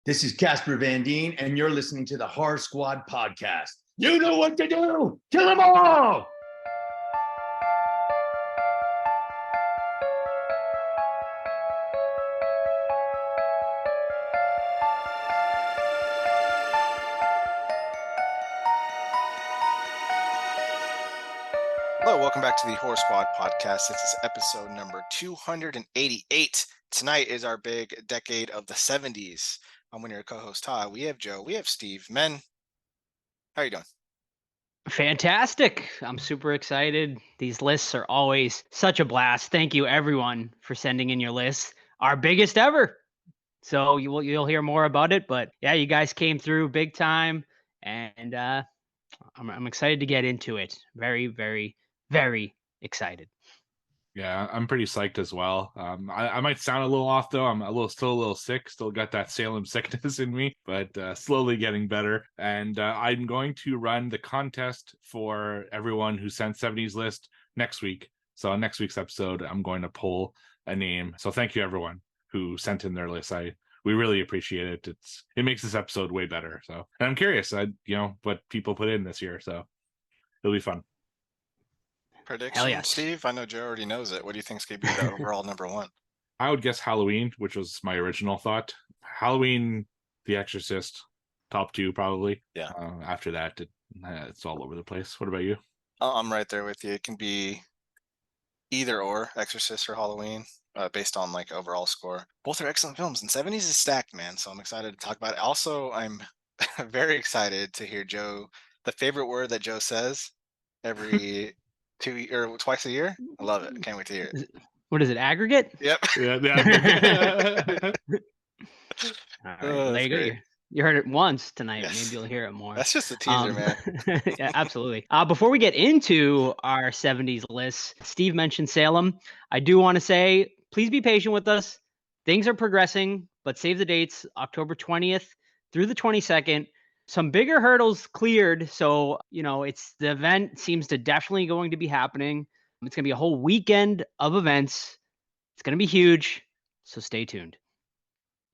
This is Casper Van Dien, and you're listening to the Horror Squad podcast. You know what to do! Kill them all! Hello, welcome back to the Horror Squad podcast. This is episode number 288. Tonight is our big decade of the 70s. I'm one of your co-hosts, Todd. We have Joe. We have Steve. Men, how are you doing? Fantastic. I'm super excited. These lists are always such a blast. Thank you, everyone, for sending in your lists. Our biggest ever. So you'll hear more about it. But yeah, you guys came through big time, and I'm excited to get into it. Very, very, very excited. Yeah, I'm pretty psyched as well. I might sound a little off though. I'm still a little sick. Still got that Salem sickness in me, but slowly getting better. And I'm going to run the contest for everyone who sent 70s list next week. So on next week's episode, I'm going to pull a name. So thank you everyone who sent in their list. We really appreciate it. It makes this episode way better. So, and I'm curious, what people put in this year. So it'll be fun. Prediction, yes. Steve? I know Joe already knows it. What do you think's going to be the overall number one? I would guess Halloween, which was my original thought. Halloween, The Exorcist, top two probably. Yeah. After that, it's all over the place. What about you? I'm right there with you. It can be either or, Exorcist or Halloween, based on like overall score. Both are excellent films, and 70s is stacked, man. So I'm excited to talk about it. Also, I'm very excited to hear Joe. The favorite word that Joe says every twice a year. I love it. Can't wait to hear it. What is it? Aggregate? Yep. Yeah. All right, there you go. You heard it once tonight. Yes. Maybe you'll hear it more. That's just a teaser, man. Yeah, absolutely. Before we get into our 70s list, Steve mentioned Salem. I do want to say, please be patient with us. Things are progressing, but save the dates, October 20th through the 22nd. Some bigger hurdles cleared. So, the event seems to definitely going to be happening. It's going to be a whole weekend of events. It's going to be huge. So stay tuned.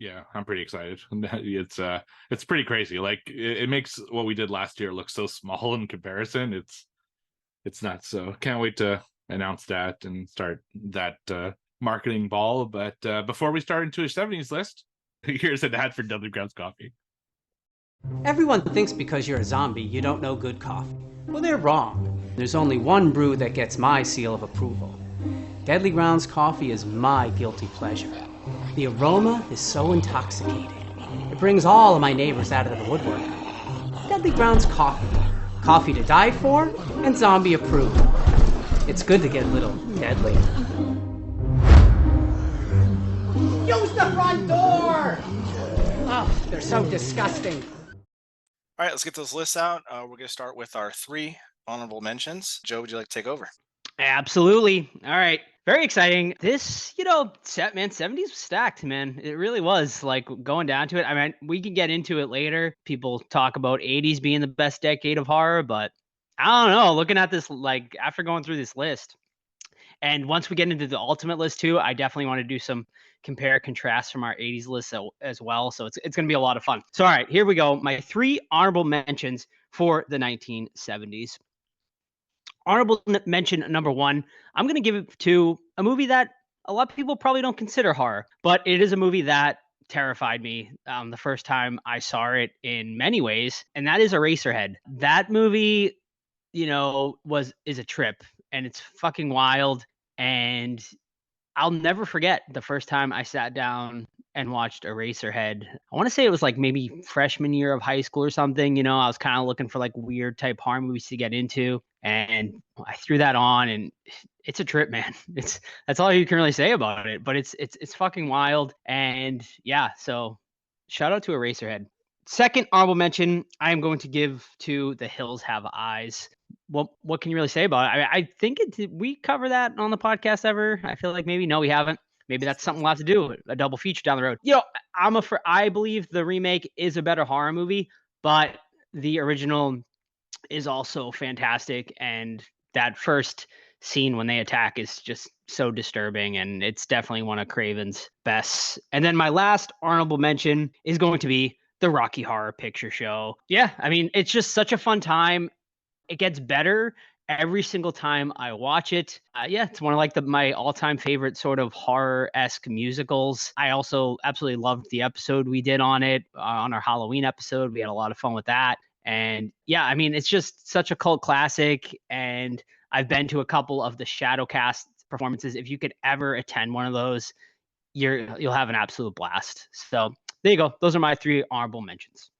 Yeah, I'm pretty excited. It's pretty crazy. Like it makes what we did last year look so small in comparison. It's nuts. So can't wait to announce that and start that marketing ball. But before we start into a 70s list, here's an ad for Dudley Grounds Coffee. Everyone thinks because you're a zombie, you don't know good coffee. Well, they're wrong. There's only one brew that gets my seal of approval. Deadly Grounds coffee is my guilty pleasure. The aroma is so intoxicating. It brings all of my neighbors out of the woodwork. Deadly Grounds coffee. Coffee to die for and zombie approved. It's good to get a little deadly. Use the front door! Oh, they're so disgusting. All right, let's get those lists out. We're going to start with our 3 honorable mentions. Joe, would you like to take over? Absolutely. All right. Very exciting. This, 70s was stacked, man. It really was, like, going down to it. I mean, we can get into it later. People talk about 80s being the best decade of horror, but I don't know. Looking at this, like, after going through this list, and once we get into the ultimate list too, I definitely want to do some compare contrast from our 80s list as well. So it's going to be a lot of fun. So, all right, here we go. My 3 honorable mentions for the 1970s. Honorable mention number 1, I'm going to give it to a movie that a lot of people probably don't consider horror, but it is a movie that terrified me the first time I saw it in many ways, and that is Eraserhead. That movie, is a trip, and it's fucking wild, and I'll never forget the first time I sat down and watched Eraserhead. I want to say it was like maybe freshman year of high school or something. I was kind of looking for like weird type horror movies to get into, and I threw that on, and it's a trip, man. That's all you can really say about it, but it's fucking wild. And yeah, so shout out to Eraserhead. Second honorable mention, I am going to give to The Hills Have Eyes. What can you really say about it? I think did we cover that on the podcast ever? I feel like maybe no, we haven't. Maybe that's something we'll have to do, a double feature down the road. I believe the remake is a better horror movie, but the original is also fantastic. And that first scene when they attack is just so disturbing, and it's definitely one of Craven's best. And then my last honorable mention is going to be the Rocky Horror Picture Show. Yeah, I mean, it's just such a fun time. It gets better every single time I watch it. Yeah, it's one of like my all-time favorite sort of horror-esque musicals. I also absolutely loved the episode we did on it, on our Halloween episode. We had a lot of fun with that. And yeah, I mean, it's just such a cult classic. And I've been to a couple of the Shadowcast performances. If you could ever attend one of those, you'll have an absolute blast. So there you go. Those are my 3 honorable mentions.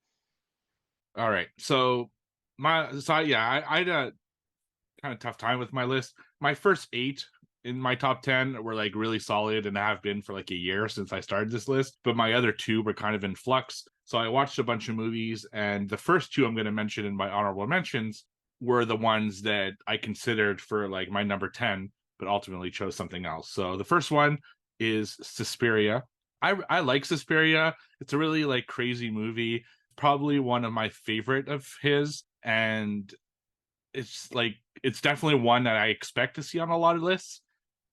All right. So I had a kind of tough time with my list. My first 8 in my top 10 were like really solid and have been for like a year since I started this list, but my other 2 were kind of in flux. So I watched a bunch of movies, and the first 2 I'm going to mention in my honorable mentions were the ones that I considered for like my number 10, but ultimately chose something else. So the first one is Suspiria. I like Suspiria. It's a really like crazy movie, probably one of my favorite of his, and it's definitely one that I expect to see on a lot of lists,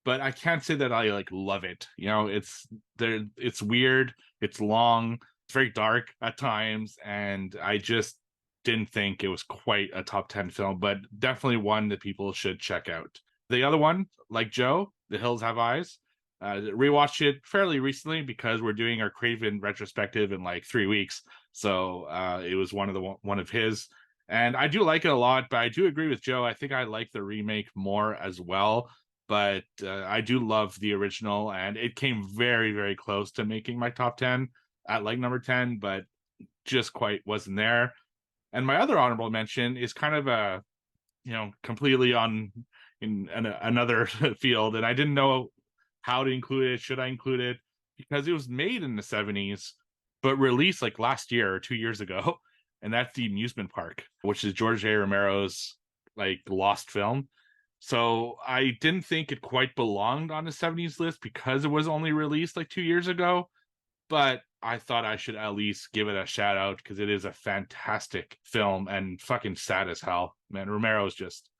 but I can't say that I like love it. You know, it's weird, it's long, it's very dark at times, and I just didn't think it was quite a top 10 film, but definitely one that people should check out. The other one, like Joe, The Hills Have Eyes. Rewatched it fairly recently because we're doing our Craven retrospective in like 3 weeks. So it was one of his. And I do like it a lot, but I do agree with Joe. I think I like the remake more as well. But I do love the original, and it came very, very close to making my top 10 at like number 10, but just quite wasn't there. And my other honorable mention is kind of a, completely in another field, and I didn't know how to include it. Should I include it? Because it was made in the 70s, but released like last year or 2 years ago. And that's The Amusement Park, which is George A. Romero's like lost film. So I didn't think it quite belonged on the 70s list because it was only released like 2 years ago. But I thought I should at least give it a shout out because it is a fantastic film and fucking sad as hell. Man, Romero's just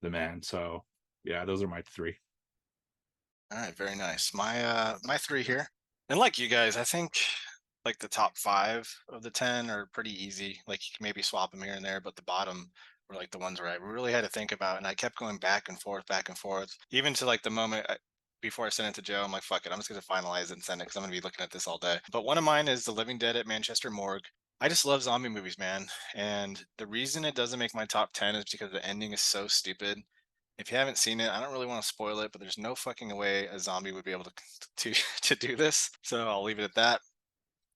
the man. So yeah, those are my 3. All right, very nice. My 3 here. And like you guys, I think like the top 5 of the 10 are pretty easy. Like you can maybe swap them here and there, but the bottom were like the ones where I really had to think about, and I kept going back and forth, even to like the moment before I sent it to Joe. I'm like, fuck it, I'm just gonna finalize it and send it because I'm gonna be looking at this all day. But one of mine is The Living Dead at Manchester Morgue. I just love zombie movies, man. And the reason it doesn't make my top 10 is because the ending is so stupid. If you haven't seen it, I don't really want to spoil it, but there's no fucking way a zombie would be able to do this. So I'll leave it at that.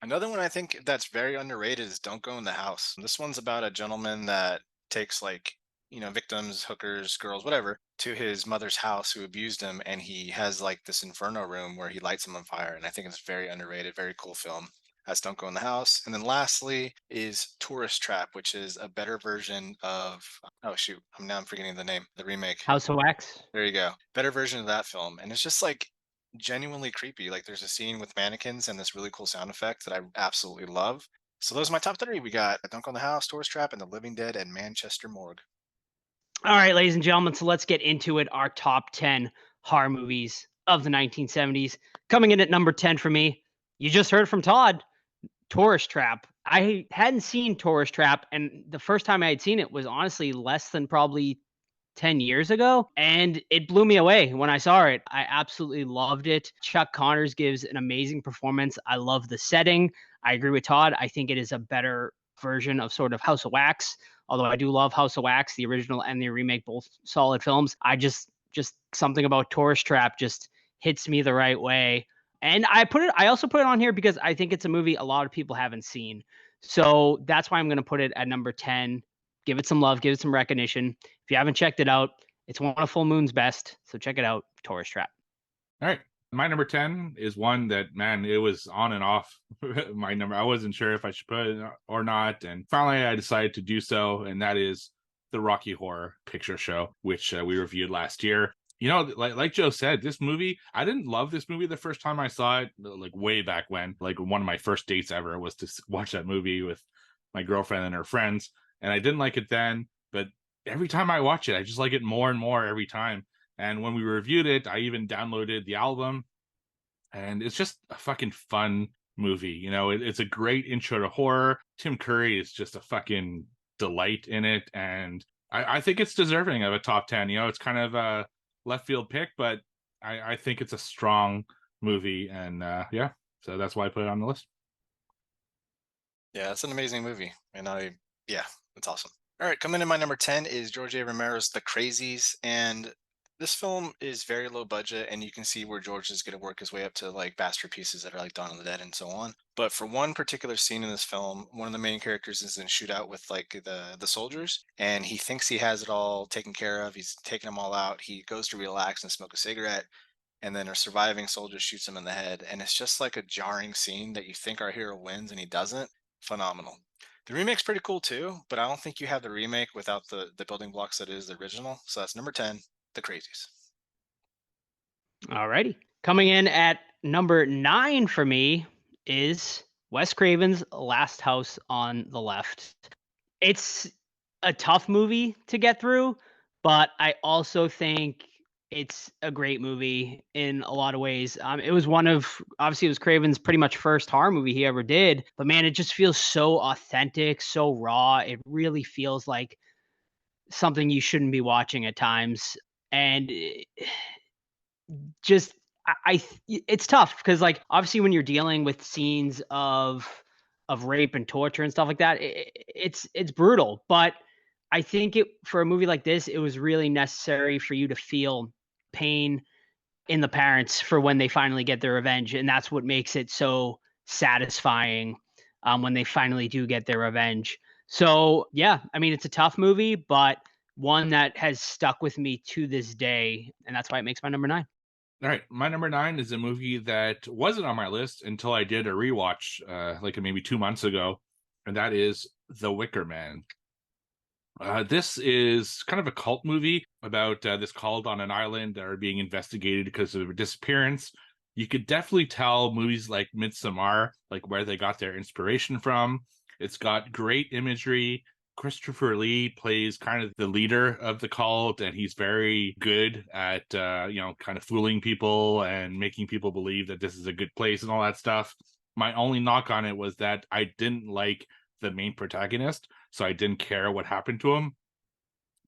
Another one I think that's very underrated is Don't Go in the House. This one's about a gentleman that takes like, victims, hookers, girls, whatever, to his mother's house who abused him, and he has like this inferno room where he lights them on fire. And I think it's very underrated, very cool film. That's Don't Go in the House. And then lastly is Tourist Trap, which is a better version of, oh shoot, I'm forgetting the name, the remake. House of Wax. There you go. Better version of that film. And it's just like genuinely creepy. Like there's a scene with mannequins and this really cool sound effect that I absolutely love. So those are my top 3. We got Don't Go in the House, Tourist Trap, and The Living Dead and Manchester Morgue. All right, ladies and gentlemen, so let's get into it. Our top 10 horror movies of the 1970s. Coming in at number 10 for me, you just heard from Todd, Tourist Trap. I hadn't seen Tourist Trap, and the first time I had seen it was honestly less than probably 10 years ago, and it blew me away when I saw it. I absolutely loved it. Chuck Connors gives an amazing performance. I love the setting. I agree with Todd. I think it is a better version of sort of House of Wax, although I do love House of Wax, the original and the remake, both solid films. I just something about Tourist Trap just hits me the right way. And I also put it on here because I think it's a movie a lot of people haven't seen. So that's why I'm going to put it at number 10. Give it some love, give it some recognition. If you haven't checked it out, it's one of Full Moon's best. So check it out, Tourist Trap. All right. My number 10 is one that, man, it was on and off my number. I wasn't sure if I should put it or not. And finally, I decided to do so. And that is the Rocky Horror Picture Show, which we reviewed last year. Like Joe said, this movie, I didn't love this movie the first time I saw it, like way back when. Like one of my first dates ever was to watch that movie with my girlfriend and her friends. And I didn't like it then, but every time I watch it, I just like it more and more every time. And when we reviewed it, I even downloaded the album, and it's just a fucking fun movie. You know, it's a great intro to horror. Tim Curry is just a fucking delight in it, and I think it's deserving of a top 10. You know, it's kind of a left field pick, but I think it's a strong movie, and yeah, so that's why I put it on the list. Yeah, it's an amazing movie, and yeah, it's awesome. All right, coming in my number 10 is George A. Romero's The Crazies, and this film is very low budget, and you can see where George is going to work his way up to like masterpieces that are like Dawn of the Dead and so on. But for one particular scene in this film, one of the main characters is in a shootout with like the soldiers, and he thinks he has it all taken care of. He's taking them all out. He goes to relax and smoke a cigarette, and then a surviving soldier shoots him in the head, and it's just like a jarring scene that you think our hero wins and he doesn't. Phenomenal. The remake's pretty cool too, but I don't think you have the remake without the building blocks that is the original. So that's number 10, The Crazies. Alrighty. Coming in at number 9 for me is Wes Craven's Last House on the Left. It's a tough movie to get through, but I also think it's a great movie in a lot of ways. It was obviously it was Craven's pretty much first horror movie he ever did, but man, it just feels so authentic, so raw. It really feels like something you shouldn't be watching at times. And just, it's tough because like, obviously when you're dealing with scenes of rape and torture and stuff like that, it's brutal, but I think for a movie like this, it was really necessary for you to feel pain in the parents for when they finally get their revenge, and that's what makes it so satisfying when they finally do get their revenge. So yeah, I mean, it's a tough movie, but one that has stuck with me to this day, and that's why it makes my number 9. All right, my number 9 is a movie that wasn't on my list until I did a rewatch like maybe 2 months ago, and that is The Wicker Man. This is kind of a cult movie about this cult on an island that are being investigated because of a disappearance. You could definitely tell movies like Midsommar, like where they got their inspiration from. It's got great imagery. Christopher Lee plays kind of the leader of the cult, and he's very good at, kind of fooling people and making people believe that this is a good place and all that stuff. My only knock on it was that I didn't like the main protagonist, so I didn't care what happened to him.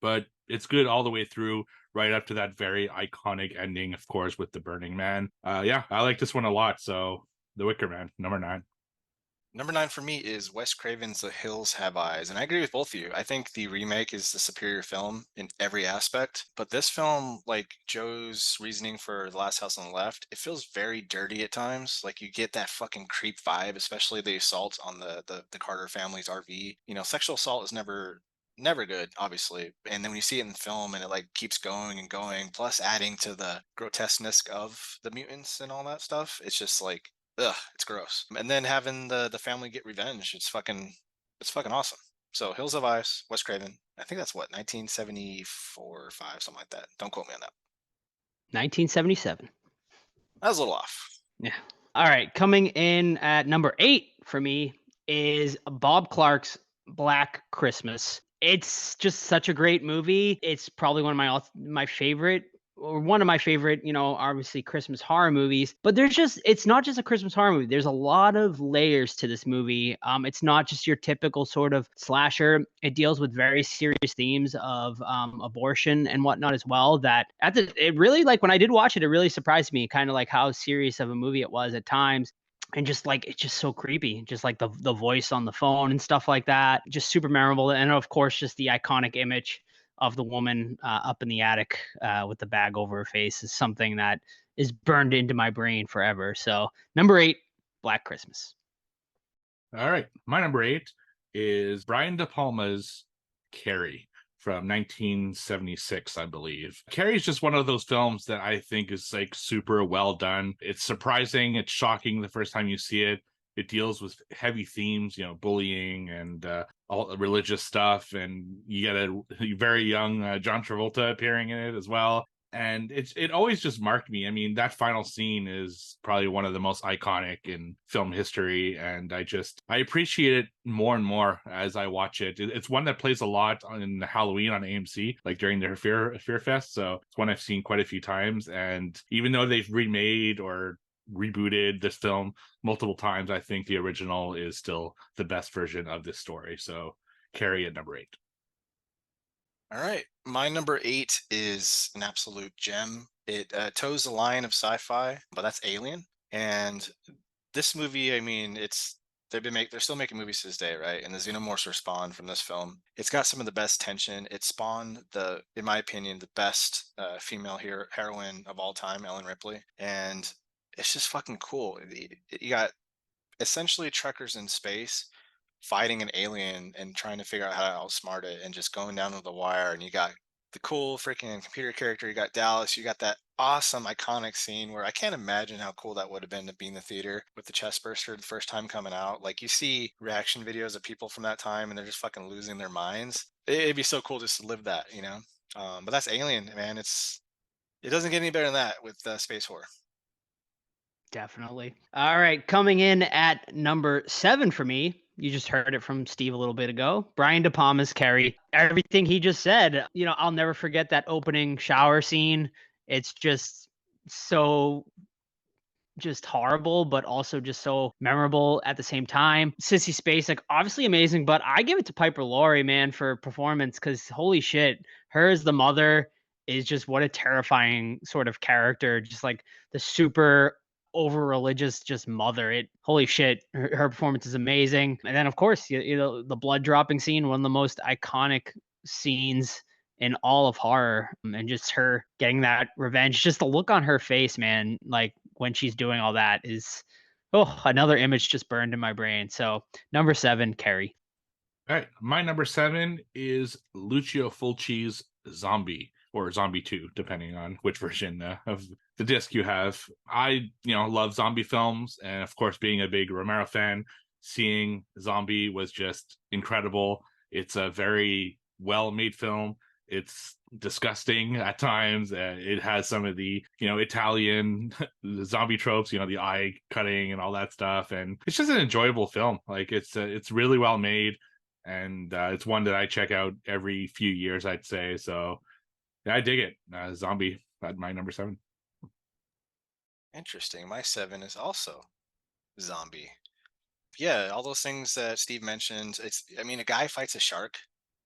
But it's good all the way through, right up to that very iconic ending, of course, with the Burning Man. Yeah, I like this one a lot. So The Wicker Man, number 9. Number 9 for me is Wes Craven's The Hills Have Eyes, and I agree with both of you. I think the remake is the superior film in every aspect, but this film, like Joe's reasoning for The Last House on the Left, it feels very dirty at times. Like you get that fucking creep vibe, especially the assault on the Carter family's RV. You know, sexual assault is never good, obviously, and then when you see it in film and it like keeps going and going, plus adding to the grotesqueness of the mutants and all that stuff, it's just like, ugh, it's gross. And then having the family get revenge, it's fucking awesome. So Hills of Ice, Wes Craven. I think that's what, 1974 or 5, something like that. Don't quote me on that. 1977. That was a little off. Yeah. All right. Coming in at number 8 for me is Bob Clark's Black Christmas. It's just such a great movie. It's probably one of my favorite, obviously Christmas horror movies, but it's not just a Christmas horror movie. There's a lot of layers to this movie. It's not just your typical sort of slasher. It deals with very serious themes of abortion and whatnot as well. It really, like, when I did watch it, it really surprised me, kind of like how serious of a movie it was at times. And just like, it's just so creepy, just like the voice on the phone and stuff like that, just super memorable. And of course, just the iconic image of the woman up in the attic with the bag over her face is something that is burned into my brain forever. So number 8, Black Christmas. All right, my number 8 is Brian De Palma's Carrie from 1976, I believe. Carrie is just one of those films that I think is like super well done. It's surprising, it's shocking the first time you see it. It deals with heavy themes, bullying and all the religious stuff. And you get a very young John Travolta appearing in it as well. And it always just marked me. I mean, that final scene is probably one of the most iconic in film history, and I appreciate it more and more as I watch it. It's one that plays a lot in Halloween on AMC, like during their Fear Fest. So it's one I've seen quite a few times. And even though they've remade or rebooted this film multiple times, I think the original is still the best version of this story. So Carrie at number 8. All right. My number 8 is an absolute gem. It toes the line of sci-fi, but that's Alien. And this movie, I mean, they're still making movies to this day, right? And the xenomorphs were spawned from this film. It's got some of the best tension. It spawned in my opinion, the best female heroine of all time, Ellen Ripley. And it's just fucking cool. You got essentially trekkers in space fighting an alien and trying to figure out how to outsmart it and just going down to the wire. And you got the cool freaking computer character. You got Dallas. You got that awesome iconic scene where I can't imagine how cool that would have been to be in the theater with the chest burster the first time coming out. Like, you see reaction videos of people from that time and they're just fucking losing their minds. It'd be so cool just to live that, you know? But that's Alien, man. It doesn't get any better than that with space horror. Definitely. All right, coming in at number 7 for me. You just heard it from Steve a little bit ago. Brian De Palma's Carrie. Everything he just said, I'll never forget that opening shower scene. It's just so just horrible, but also just so memorable at the same time. Sissy Spacek, obviously amazing, but I give it to Piper Laurie, man, for performance, because holy shit, her as the mother is just what a terrifying sort of character. Just like the super over religious just mother. Holy shit, her performance is amazing. And then of course, the blood dropping scene, one of the most iconic scenes in all of horror, and just her getting that revenge, just the look on her face, man, like when she's doing all that is another image just burned in my brain. So number 7, Carrie. All right, my number 7 is Lucio Fulci's Zombie, or Zombie 2, depending on which version of the disc you have. I, love zombie films, and of course, being a big Romero fan, seeing Zombie was just incredible. It's a very well-made film. It's disgusting at times. It has some of the, Italian zombie tropes, the eye cutting and all that stuff, and it's just an enjoyable film. Like, it's really well made, and it's one that I check out every few years, I'd say. So yeah, I dig it. Zombie at my number 7. Interesting. My 7 is also Zombie. Yeah, all those things that Steve mentioned. A guy fights a shark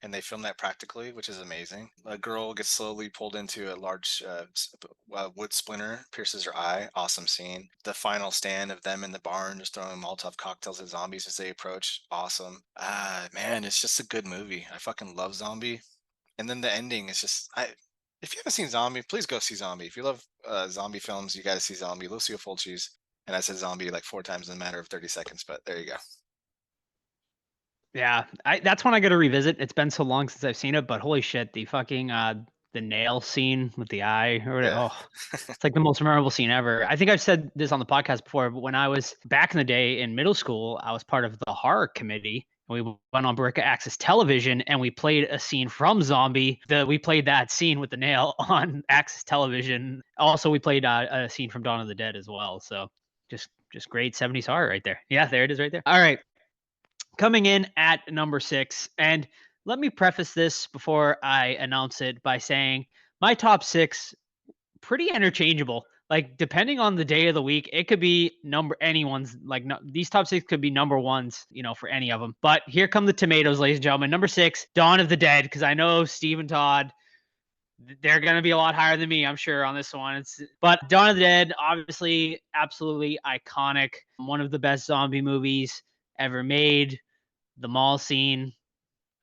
and they film that practically, which is amazing. A girl gets slowly pulled into a large wood splinter, pierces her eye. Awesome scene. The final stand of them in the barn, just throwing Molotov cocktails at zombies as they approach. Awesome. Man, it's just a good movie. I fucking love Zombie. And then the ending is just, if you haven't seen Zombie, please go see Zombie. If you love zombie films, you got to see Zombie. Lucio Fulci's, and I said Zombie like 4 times in a matter of 30 seconds, but there you go. Yeah, that's one I got to revisit. It's been so long since I've seen it, but holy shit, the fucking the nail scene with the eye or whatever. Yeah. Oh, it's like the most memorable scene ever. I think I've said this on the podcast before, but when I was back in the day in middle school, I was part of the horror committee. We went on Barrica Access Television and we played a scene from Zombie. We played that scene with the nail on Access Television. Also, we played a scene from Dawn of the Dead as well. So just great 70s horror right there. Yeah, there it is right there. All right. Coming in at number 6, and let me preface this before I announce it by saying my top 6 pretty interchangeable. Like, depending on the day of the week, it could be anyone's. Like, these top 6 could be number 1s, for any of them. But here come the tomatoes, ladies and gentlemen. Number 6, Dawn of the Dead, because I know Steve and Todd, they're going to be a lot higher than me, I'm sure, on this one. But Dawn of the Dead, obviously, absolutely iconic. One of the best zombie movies ever made. The mall scene,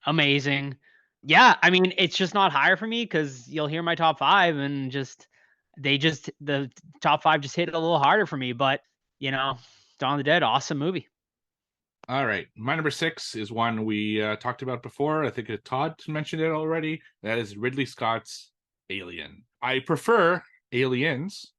amazing. Yeah, I mean, it's just not higher for me because you'll hear my top 5 and the top 5 just hit a little harder for me. But, Dawn of the Dead, awesome movie. All right. My number 6 is one we talked about before. I think Todd mentioned it already. That is Ridley Scott's Alien. I prefer Aliens,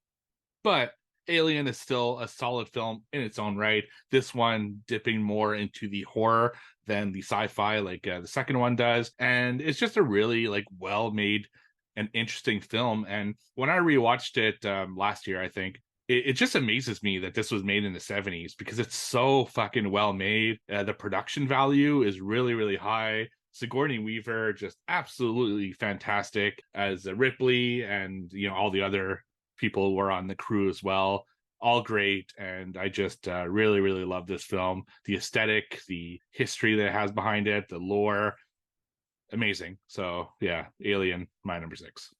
but Alien is still a solid film in its own right. This one dipping more into the horror than the sci-fi like the second one does. And it's just a really well-made an interesting film. And when I rewatched it last year, I think it just amazes me that this was made in the 70s because it's so fucking well made. The production value is really, really high. Sigourney Weaver just absolutely fantastic as Ripley, and all the other people who were on the crew as well. All great, and I just really, really love this film. The aesthetic, the history that it has behind it, the lore, amazing. So yeah, Alien, my number 6.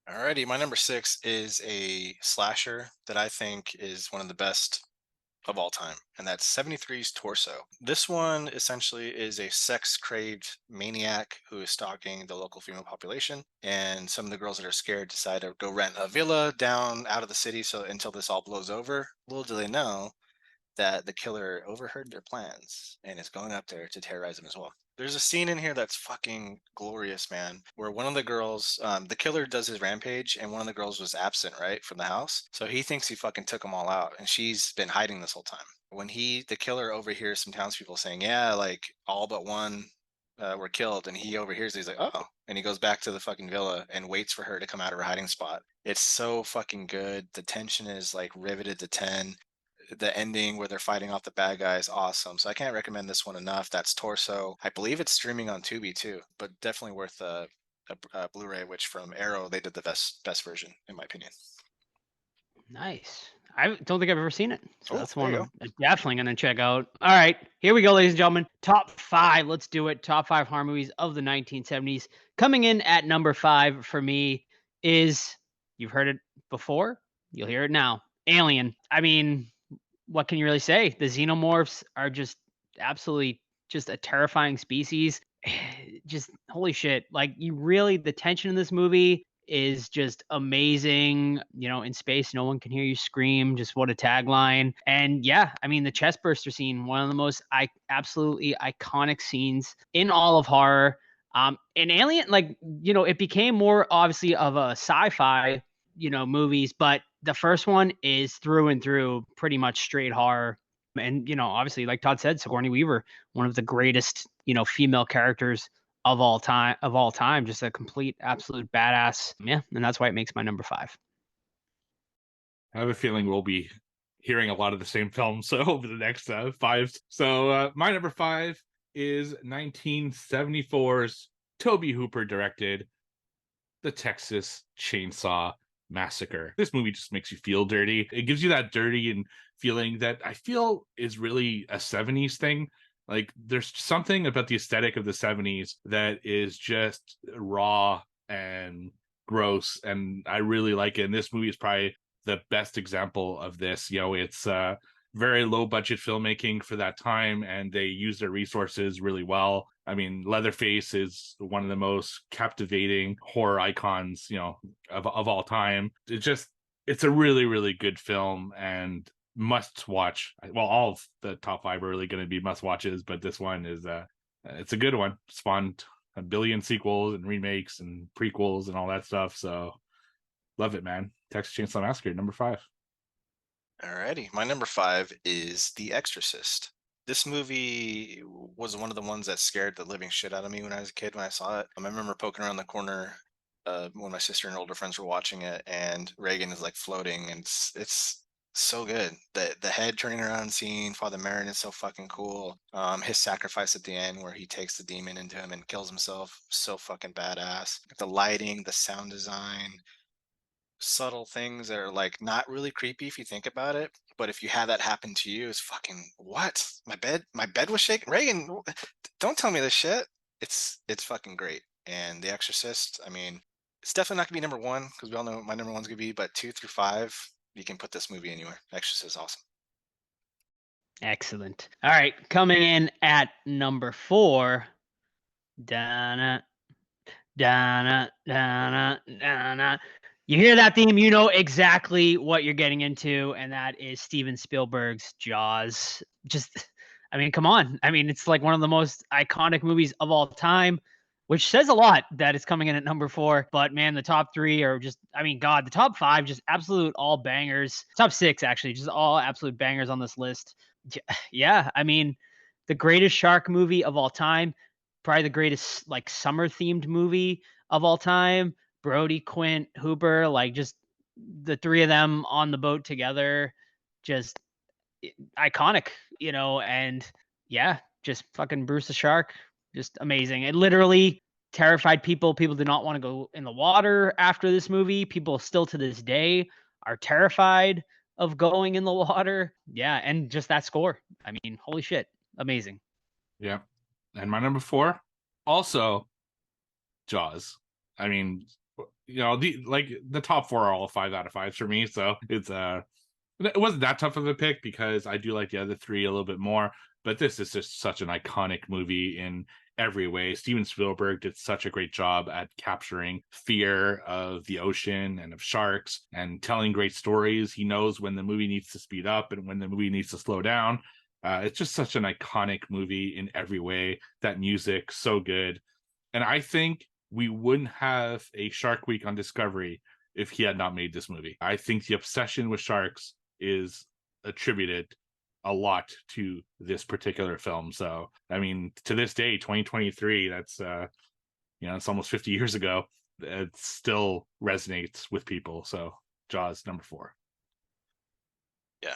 Alrighty, my number 6 is a slasher that I think is one of the best of all time, and that's 73's Torso. This one essentially is a sex-craved maniac who is stalking the local female population, and some of the girls that are scared decide to go rent a villa down out of the city so until this all blows over. Little do they know that the killer overheard their plans and is going up there to terrorize them as well. There's a scene in here that's fucking glorious, man, where one of the girls, the killer does his rampage, and one of the girls was absent, right, from the house. So he thinks he fucking took them all out, and she's been hiding this whole time. When the killer overhears some townspeople saying, yeah, like all but one were killed, and he overhears it, he's like, oh, and he goes back to the fucking villa and waits for her to come out of her hiding spot. It's so fucking good. The tension is like riveted to 10. The ending where they're fighting off the bad guys, awesome. So I can't recommend this one enough. That's Torso. I believe it's streaming on Tubi too, but definitely worth a Blu-ray, which from Arrow, they did the best version in my opinion. Nice. I don't think I've ever seen it. So Oh, that's there one you I'm definitely going to check out. All right. Here we go, ladies and gentlemen. Top 5. Let's do it. Top 5 horror movies of the 1970s. Coming in at number 5 for me is, you've heard it before, you'll hear it now, Alien. I mean, what can you really say? The xenomorphs are just absolutely just a terrifying species. Just holy shit. Like, the tension in this movie is just amazing. In space, no one can hear you scream. Just what a tagline. And yeah, I mean, the chest burster scene, one of the most absolutely iconic scenes in all of horror. And Alien, it became more obviously of a sci-fi, movies, but the first one is through and through pretty much straight horror. And, obviously, like Todd said, Sigourney Weaver, one of the greatest, female characters of all time, just a complete, absolute badass. Yeah. And that's why it makes my number 5. I have a feeling we'll be hearing a lot of the same films over the next 5. So my number 5 is 1974's Tobe Hooper directed The Texas Chainsaw Massacre. This movie just makes you feel dirty. It gives you that dirty and feeling that I feel is really a 70s thing. Like, there's something about the aesthetic of the 70s that is just raw and gross, and I really like it. And this movie is probably the best example of this. It's very low budget filmmaking for that time, and they use their resources really well. I mean, Leatherface is one of the most captivating horror icons, of all time. It's a really, really good film and must watch. Well, all of the top 5 are really going to be must watches, but this one is it's a good one. Spawned a billion sequels and remakes and prequels and all that stuff. So love it, man. Texas Chainsaw Massacre, number 5. Alrighty, my number 5 is The Exorcist. This movie was one of the ones that scared the living shit out of me when I was a kid when I saw it. I remember poking around the corner when my sister and older friends were watching it, and Reagan is like floating, and it's so good. The head turning around, seeing Father Merrin is so fucking cool. His sacrifice at the end where he takes the demon into him and kills himself, so fucking badass. The lighting, the sound design, subtle things that are like not really creepy if you think about it, but if you have that happen to you, it's fucking what? My bed was shaking. Reagan, don't tell me this shit. It's fucking great. And The Exorcist, I mean, it's definitely not gonna be number 1 because we all know what my number 1's gonna be, but 2 through 5, you can put this movie anywhere. Exorcist is awesome. Excellent. All right, coming in at number 4, Dana, Dana, Dana, Dana. You hear that theme, you know exactly what you're getting into, and that is Steven Spielberg's Jaws. I mean, come on. I mean, it's like one of the most iconic movies of all time, which says a lot that it's coming in at number 4. But man, the top 3 are just, I mean, God, the top 5, just absolute all bangers. Top 6, actually, just all absolute bangers on this list. Yeah, I mean, the greatest shark movie of all time, probably the greatest like summer themed movie of all time. Brody, Quint, Hooper, like just the three of them on the boat together, just iconic, and yeah, just fucking Bruce the Shark, just amazing. It literally terrified people. People did not want to go in the water after this movie. People still to this day are terrified of going in the water. Yeah, and just that score. I mean, holy shit, amazing. Yeah. And my number 4, also Jaws. I mean, the top 4 are all 5 out of 5 for me. So it wasn't that tough of a pick because I do like the other 3 a little bit more. But this is just such an iconic movie in every way. Steven Spielberg did such a great job at capturing fear of the ocean and of sharks and telling great stories. He knows when the movie needs to speed up and when the movie needs to slow down. It's just such an iconic movie in every way. That music, so good. And I think we wouldn't have a Shark Week on Discovery if he had not made this movie. I think the obsession with sharks is attributed a lot to this particular film. So, I mean, to this day, 2023, that's, it's almost 50 years ago. It still resonates with people. So, Jaws, number 4. Yeah,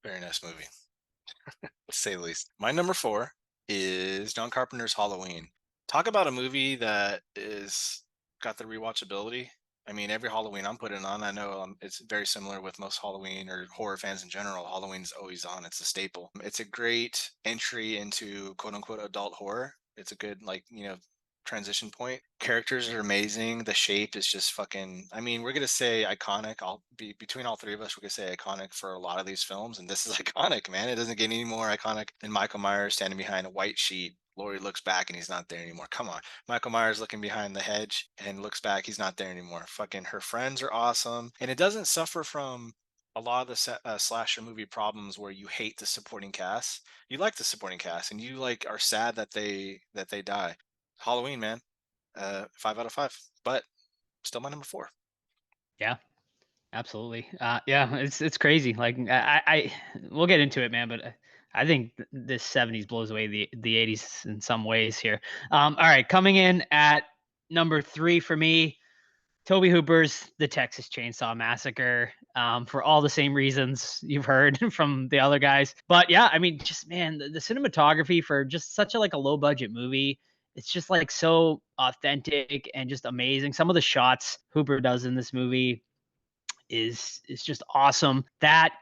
very nice movie, to say the least. My number 4 is John Carpenter's Halloween. Talk about a movie that is got the rewatchability. I mean, every Halloween I'm putting on. I know it's very similar with most Halloween or horror fans in general. Halloween's always on. It's a staple. It's a great entry into quote unquote adult horror. It's a good, transition point. Characters are amazing. The shape is just fucking, I mean, we're going to say iconic. I'll be between all 3 of us. We're going to say iconic for a lot of these films. And this is iconic, man. It doesn't get any more iconic than Michael Myers standing behind a white sheet. Laurie looks back and he's not there anymore. Come on. Michael Myers looking behind the hedge and looks back. He's not there anymore. Fucking her friends are awesome. And it doesn't suffer from a lot of the slasher movie problems where you hate the supporting cast. You like the supporting cast and you are sad that they die. Halloween, man. 5 out of 5. But still my number 4. Yeah. Absolutely. Yeah, it's crazy. Like I we'll get into it, man, but I think this 70s blows away the 80s in some ways here. All right, coming in at number 3 for me, Tobe Hooper's The Texas Chainsaw Massacre, for all the same reasons you've heard from the other guys. But yeah, I mean, just man, the cinematography for just such a low budget movie, it's just so authentic and just amazing. Some of the shots Hooper does in this movie is just awesome. That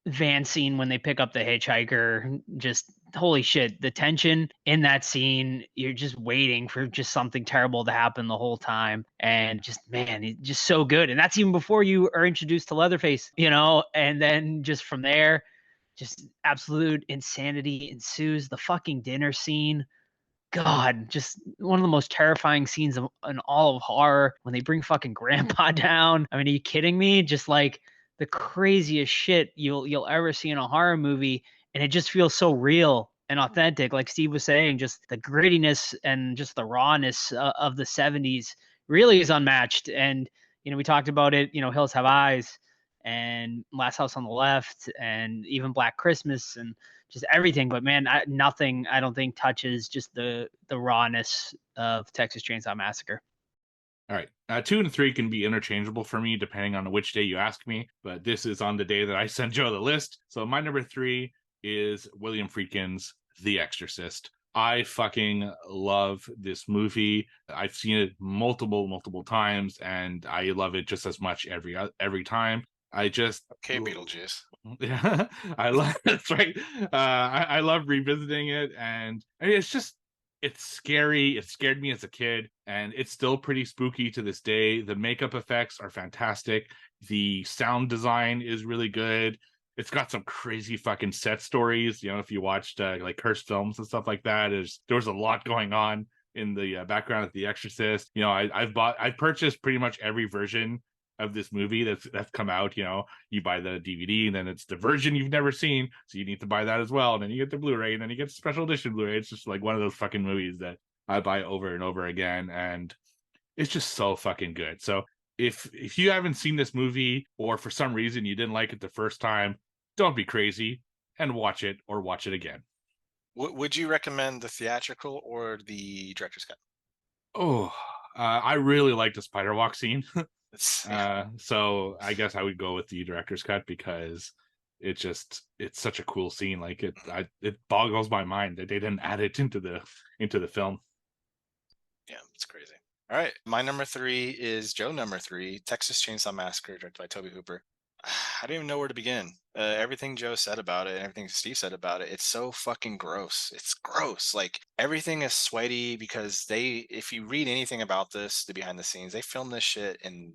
van scene when they pick up the hitchhiker, just holy shit, the tension in that scene, you're just waiting for just something terrible to happen the whole time. And just, man, it's just so good. And that's even before you are introduced to Leatherface, and then just from there, just absolute insanity ensues. The fucking dinner scene, God, just one of the most terrifying scenes in all of horror when they bring fucking grandpa down. I mean, are you kidding me? Just the craziest shit you'll ever see in a horror movie, and it just feels so real and authentic. Like Steve was saying, just the grittiness and just the rawness of the 70s really is unmatched. And we talked about it. Hills Have Eyes and Last House on the Left and even Black Christmas and just everything. But man, nothing I don't think touches just the rawness of Texas Chainsaw Massacre. All right. 2 and 3 can be interchangeable for me depending on which day you ask me, but this is on the day that I sent Joe the list. So my number 3 is William Friedkin's The Exorcist. I fucking love this movie. I've seen it multiple times, and I love it just as much every time. Okay, Beetlejuice. Yeah, I love that's right. I love revisiting it, and I mean, it's scary. It scared me as a kid, and it's still pretty spooky to this day. The makeup effects are fantastic. The sound design is really good. It's got some crazy fucking set stories. If you watched cursed films and stuff like that, there was a lot going on in the background of The Exorcist. I've purchased pretty much every version of this movie that's come out. You buy the DVD, and then it's the version you've never seen, so you need to buy that as well. And then you get the Blu-ray, and then you get the special edition Blu-ray. It's just one of those fucking movies that I buy over and over again, and it's just so fucking good. So if you haven't seen this movie, or for some reason you didn't like it the first time, don't be crazy and watch it again. Would you recommend the theatrical or the director's cut? Oh, I really like the spider walk scene. It's So I guess I would go with the director's cut because it's such a cool scene. Like it boggles my mind that they didn't add it into the film. yeah, it's crazy. All right, my number 3 is Joe number 3, Texas Chainsaw Massacre, directed by Toby Hooper. I don't even know where to begin. Everything Joe said about it and everything Steve said about it, it's so fucking gross. It's gross. Like everything is sweaty because if you read anything about this, the behind the scenes, they filmed this shit in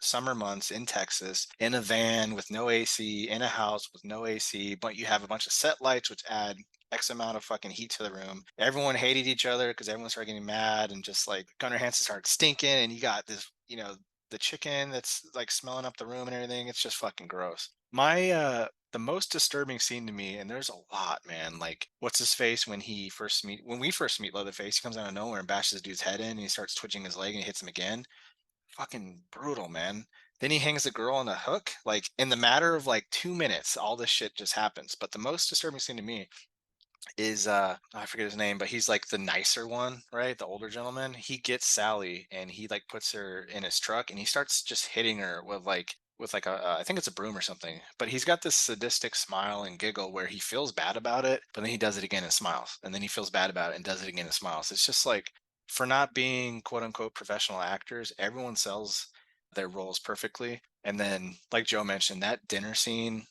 summer months in Texas in a van with no AC, in a house with no AC, but you have a bunch of set lights which add X amount of fucking heat to the room. Everyone hated each other because everyone started getting mad and just like Gunnar Hansen started stinking, and you got this, the chicken that's like smelling up the room and everything. It's just fucking gross. The most disturbing scene to me, and there's a lot, man. Like, what's his face when we first meet Leatherface? He comes out of nowhere and bashes dude's head in, and he starts twitching his leg and he hits him again. Fucking brutal, man. Then he hangs the girl on a hook. Like in the matter of like 2 minutes, all this shit just happens. But the most disturbing scene to me is I forget his name, but he's like the nicer one, right? The older gentleman. He gets Sally and he like puts her in his truck and he starts just hitting her with like a I think it's a broom or something. But he's got this sadistic smile and giggle where he feels bad about it, but then he does it again and smiles. And then he feels bad about it and does it again and smiles. It's just like, for not being quote unquote professional actors, everyone sells their roles perfectly. And then, like Joe mentioned, that dinner scene,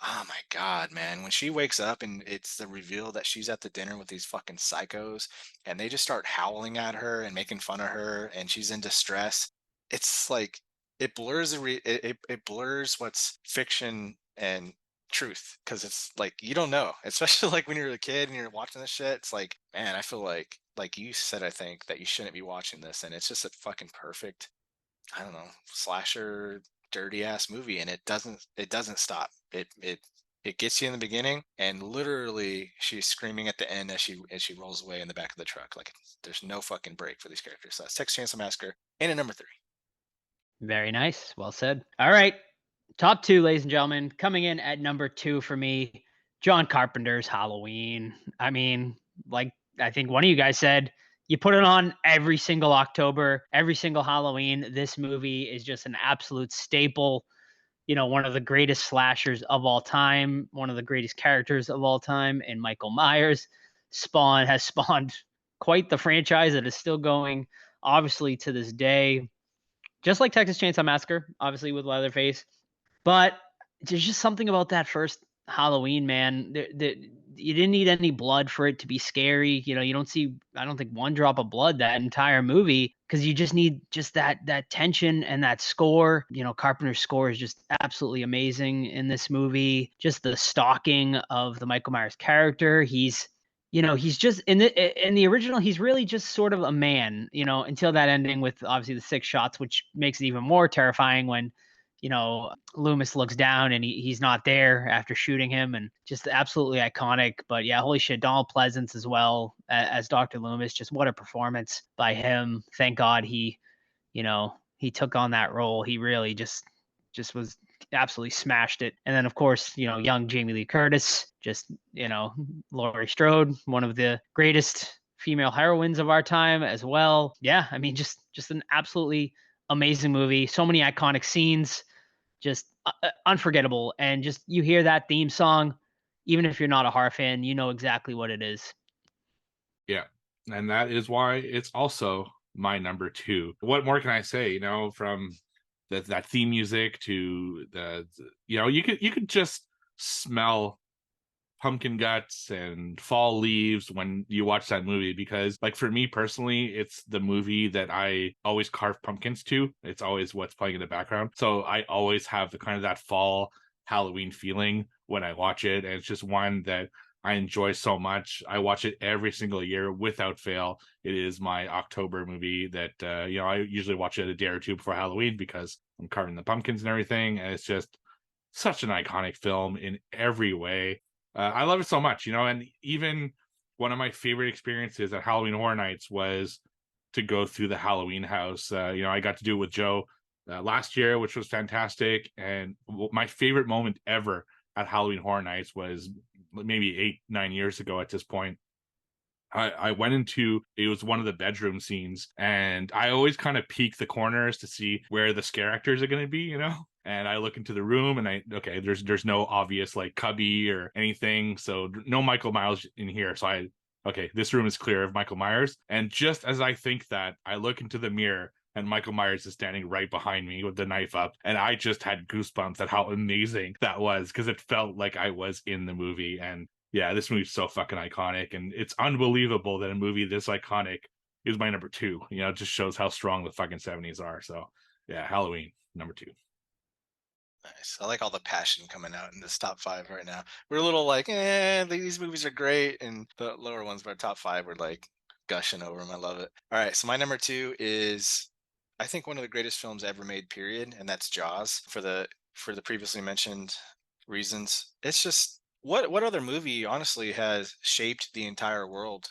oh my God, man. When she wakes up and it's the reveal that she's at the dinner with these fucking psychos and they just start howling at her and making fun of her and she's in distress, it's like it blurs it blurs what's fiction and truth, because it's like you don't know, especially like when you're a kid and you're watching this shit. It's like, man, I feel like you said, I think that you shouldn't be watching this, and it's just a fucking perfect, I don't know, slasher dirty ass movie, and it doesn't stop. It gets you in the beginning, and literally she's screaming at the end as she rolls away in the back of the truck. Like there's no fucking break for these characters. So that's Texas Chainsaw Massacre, and at number 3. Very nice. Well said. All right. Top 2, ladies and gentlemen. Coming in at number 2 for me, John Carpenter's Halloween. I mean, like I think one of you guys said, you put it on every single October, every single Halloween. This movie is just an absolute staple. One of the greatest slashers of all time, one of the greatest characters of all time, and Michael Myers. Has spawned quite the franchise that is still going, obviously, to this day. Just like Texas Chainsaw Massacre, obviously with Leatherface. But there's just something about that first Halloween, man. You didn't need any blood for it to be scary. You don't see, I don't think, one drop of blood that entire movie, because you just need just that tension and that score. Carpenter's score is just absolutely amazing in this movie. Just the stalking of the Michael Myers character. He's just in the original, he's really just sort of a man, until that ending with obviously the 6 shots, which makes it even more terrifying when Loomis looks down and he's not there after shooting him, and just absolutely iconic. But yeah, holy shit, Donald Pleasance as well as Dr. Loomis. Just what a performance by him. Thank God he took on that role. He really just was absolutely smashed it. And then of course, young Jamie Lee Curtis, just, Laurie Strode, one of the greatest female heroines of our time as well. Yeah, I mean, just an absolutely amazing movie. So many iconic scenes, just unforgettable. And just you hear that theme song, even if you're not a horror fan, you know exactly what it is. Yeah, and that is why it's also my number 2. What more can I say? From that theme music to you could just smell pumpkin guts and fall leaves when you watch that movie, because like for me personally, it's the movie that I always carve pumpkins to. It's always what's playing in the background, so I always have the kind of that fall Halloween feeling when I watch it, and it's just one that I enjoy so much. I watch it every single year without fail. It is my October movie that I usually watch it a day or two before Halloween because I'm carving the pumpkins and everything, and it's just such an iconic film in every way. I love it so much, and even one of my favorite experiences at Halloween Horror Nights was to go through the Halloween house. I got to do it with Joe last year, which was fantastic. And my favorite moment ever at Halloween Horror Nights was maybe 8-9 years ago at this point. I went into, it was one of the bedroom scenes, and I always kind of peek the corners to see where the scare actors are going to be, you know? And I look into the room and okay, there's no obvious like cubby or anything. So no Michael Myers in here. So okay, this room is clear of Michael Myers. And just as I think that, I look into the mirror and Michael Myers is standing right behind me with the knife up. And I just had goosebumps at how amazing that was, because it felt like I was in the movie. And yeah, this movie's so fucking iconic. And it's unbelievable that a movie this iconic is my number 2. You know, it just shows how strong the fucking 70s are. So yeah, Halloween, number 2. Nice. I like all the passion coming out in this top 5 right now. We're a little like, these movies are great, and the lower ones, but our top 5 we're like gushing over them. I love it. All right, so my number 2 is, I think, one of the greatest films ever made, period, and that's Jaws. For the previously mentioned reasons, it's just what other movie honestly has shaped the entire world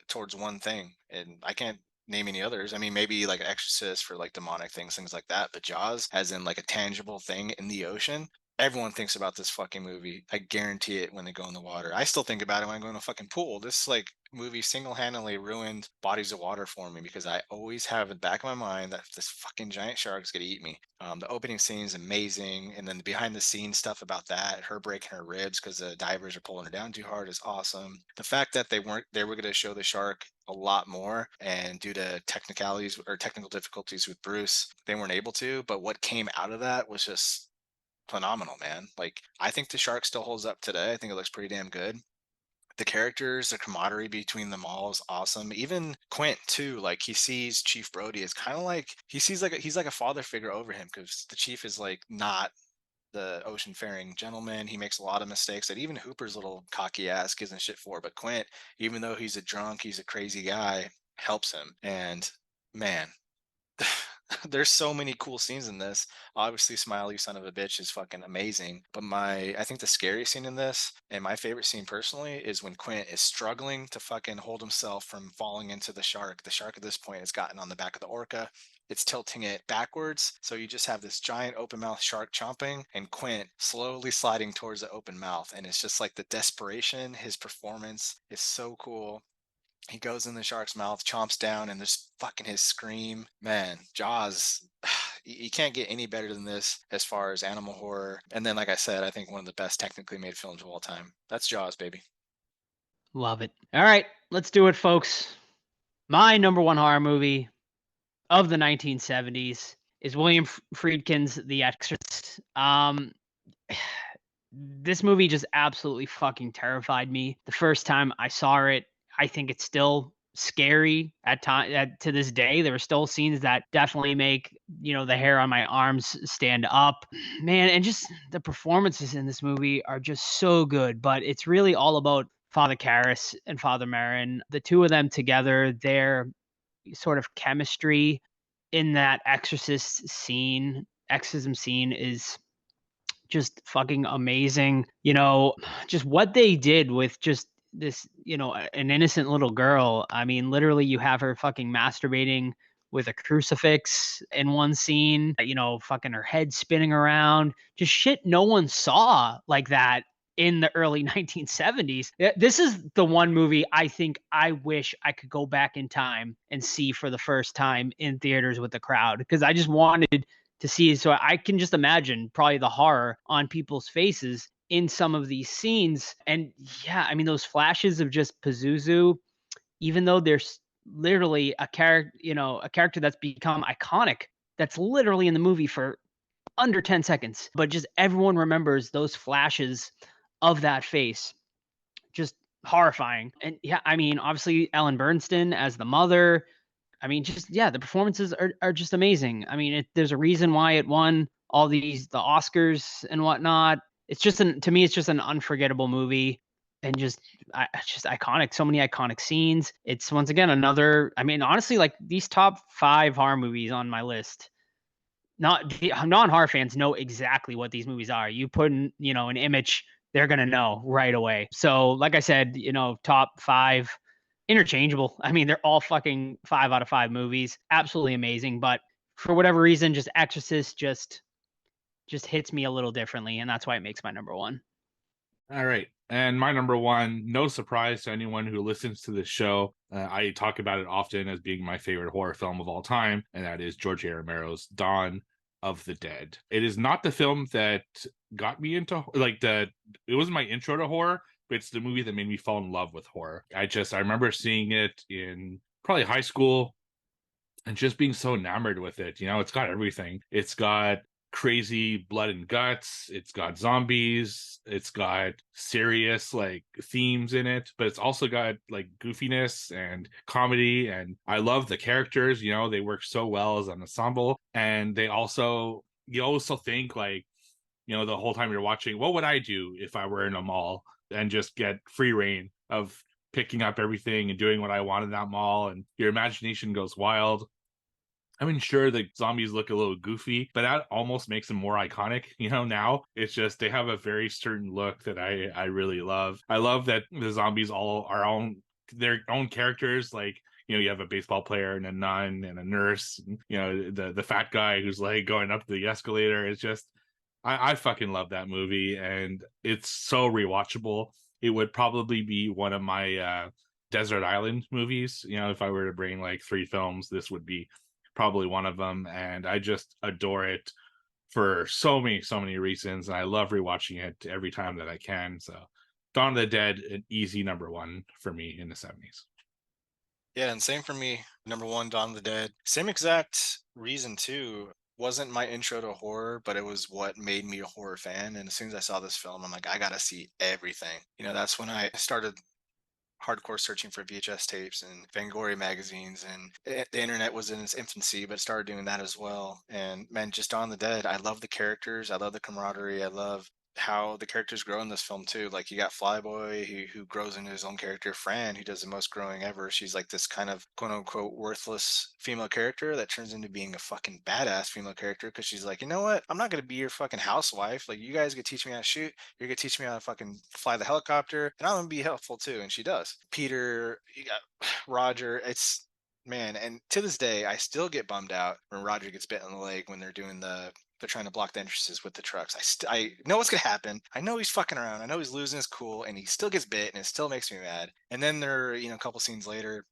towards one thing, and I can't name any others. I mean, maybe like Exorcist for like demonic things like that, but Jaws, as in like a tangible thing in the ocean. Everyone thinks about this fucking movie. I guarantee it when they go in the water. I still think about it when I go in a fucking pool. This like movie single-handedly ruined bodies of water for me, because I always have in the back of my mind that this fucking giant shark is gonna eat me. The opening scene is amazing, and then the behind the scenes stuff about that, her breaking her ribs because the divers are pulling her down too hard, is awesome. The fact that they were going to show the shark a lot more, and due to technicalities or technical difficulties with Bruce, they weren't able to. But what came out of that was just phenomenal, man. Like, I think the shark still holds up today. I think it looks pretty damn good. The characters, the camaraderie between them all is awesome. Even Quint too, like he sees Chief Brody as kind of like, he sees like he's like a father figure over him, because the chief is like not the ocean faring gentleman. He makes a lot of mistakes that even Hooper's little cocky ass gives a shit for. But Quint, even though he's a drunk, he's a crazy guy, helps him. And man, there's so many cool scenes in this. Obviously, Smiley son of a bitch is fucking amazing. But I think the scariest scene in this, and my favorite scene personally, is when Quint is struggling to fucking hold himself from falling into the shark. The shark at this point has gotten on the back of the orca. It's tilting it backwards. So you just have this giant open mouth shark chomping, and Quint slowly sliding towards the open mouth. And it's just like the desperation, his performance is so cool. He goes in the shark's mouth, chomps down, and there's fucking his scream. Man, Jaws, you can't get any better than this as far as animal horror. And then, like I said, I think one of the best technically made films of all time. That's Jaws, baby. Love it. All right, let's do it, folks. My number 1 horror movie of the 1970s is William Friedkin's The Exorcist. This movie just absolutely fucking terrified me the first time I saw it. I think it's still scary to this day. There are still scenes that definitely make, the hair on my arms stand up, man. And just the performances in this movie are just so good. But it's really all about Father Karras and Father Merrin. The two of them together, their sort of chemistry in that exorcism scene is just fucking amazing. Just what they did with just this, an innocent little girl. I mean, literally you have her fucking masturbating with a crucifix in one scene, fucking her head spinning around, just shit no one saw like that in the early 1970s. This is the one movie I think I wish I could go back in time and see for the first time in theaters with the crowd, because I just wanted to see. So I can just imagine probably the horror on people's faces in some of these scenes. And yeah, I mean, those flashes of just Pazuzu, even though there's literally a character that's become iconic, that's literally in the movie for under 10 seconds, but just everyone remembers those flashes of that face. Just horrifying. And yeah, I mean, obviously Ellen Burstyn as the mother. I mean, just, yeah, the performances are just amazing. I mean, there's a reason why it won all the Oscars and whatnot. It's just to me, it's just an unforgettable movie, and just iconic. So many iconic scenes. It's once again another. I mean, honestly, like these top 5 horror movies on my list, non-horror fans know exactly what these movies are. You put in, an image, they're gonna know right away. So, like I said, top 5, interchangeable. I mean, they're all fucking 5 out of 5 movies. Absolutely amazing. But for whatever reason, just Exorcist just hits me a little differently, and that's why it makes my number 1. All right. And my number one, no surprise to anyone who listens to this show, I talk about it often as being my favorite horror film of all time, and that is George A. Romero's Dawn of the Dead. It is not the film that got me into, it wasn't my intro to horror, but it's the movie that made me fall in love with horror. I remember seeing it in probably high school and just being so enamored with it. It's got everything. It's got crazy blood and guts, it's got zombies, it's got serious like themes in it, but it's also got like goofiness and comedy, and I love the characters. They work so well as an ensemble, and you also think like, the whole time you're watching, what would I do if I were in a mall and just get free reign of picking up everything and doing what I want in that mall, and your imagination goes wild. I mean, sure, the zombies look a little goofy, but that almost makes them more iconic. Now it's just they have a very certain look that I really love. I love that the zombies all are on their own characters. Like, you have a baseball player and a nun and a nurse. And, the fat guy who's like going up the escalator. It's just I fucking love that movie, and it's so rewatchable. It would probably be one of my Desert Island movies. If I were to bring like 3 films, this would be probably one of them, and I just adore it for so many reasons, and I love rewatching it every time that I can. So Dawn of the Dead, an easy number one for me in the 70s. Yeah, and same for me. Number one, Dawn of the Dead. Same exact reason too. Wasn't my intro to horror, but it was what made me a horror fan. And as soon as I saw this film, I'm like, I gotta see everything. That's when I started hardcore searching for VHS tapes and Fangoria magazines, and the internet was in its infancy, but started doing that as well. And man, just Dawn of the Dead, I love the characters, I love the camaraderie, I love how the characters grow in this film too. Like, you got Flyboy who grows into his own character, Fran, who does the most growing ever. She's like this kind of quote unquote worthless female character that turns into being a fucking badass female character, because she's like, you know what, I'm not gonna be your fucking housewife. Like, you guys could teach me how to shoot, you're gonna teach me how to fucking fly the helicopter, and I'm gonna be helpful too. And she does. Peter, you got Roger. It's, man, and to this day I still get bummed out when Roger gets bit in the leg when they're trying to block the entrances with the trucks. I know what's gonna happen. I know he's fucking around. I know he's losing his cool, and he still gets bit, and it still makes me mad. And then a couple scenes later,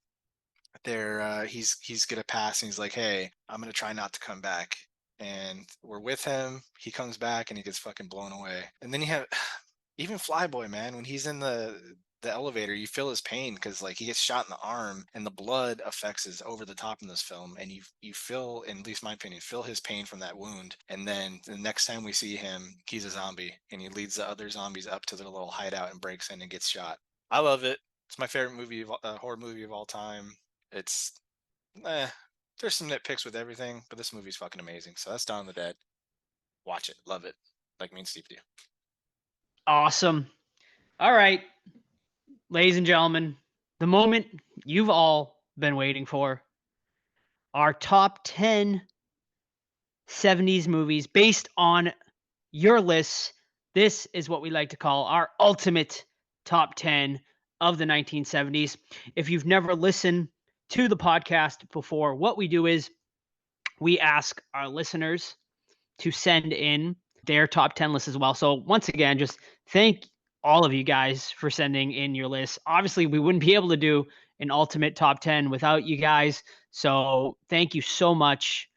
he's gonna pass, and he's like, "Hey, I'm gonna try not to come back." And we're with him. He comes back, and he gets fucking blown away. And then you have even Flyboy, man, when he's in the elevator, you feel his pain, because like he gets shot in the arm, and the blood effects is over the top in this film, and you feel, in at least my opinion, feel his pain from that wound. And then the next time we see him, he's a zombie, and he leads the other zombies up to their little hideout and breaks in and gets shot. I love it. It's my favorite horror movie of all time. It's there's some nitpicks with everything, but this movie's fucking amazing. So that's Dawn of the Dead. Watch it, love it, like me and Steve do. Awesome. All right, ladies and gentlemen, the moment you've all been waiting for. Our top 10 70s movies based on your lists. This is what we like to call our ultimate top 10 of the 1970s. If you've never listened to the podcast before, what we do is we ask our listeners to send in their top 10 lists as well. So once again, just thank all of you guys for sending in your lists. Obviously, we wouldn't be able to do an ultimate top 10 without you guys. So thank you so much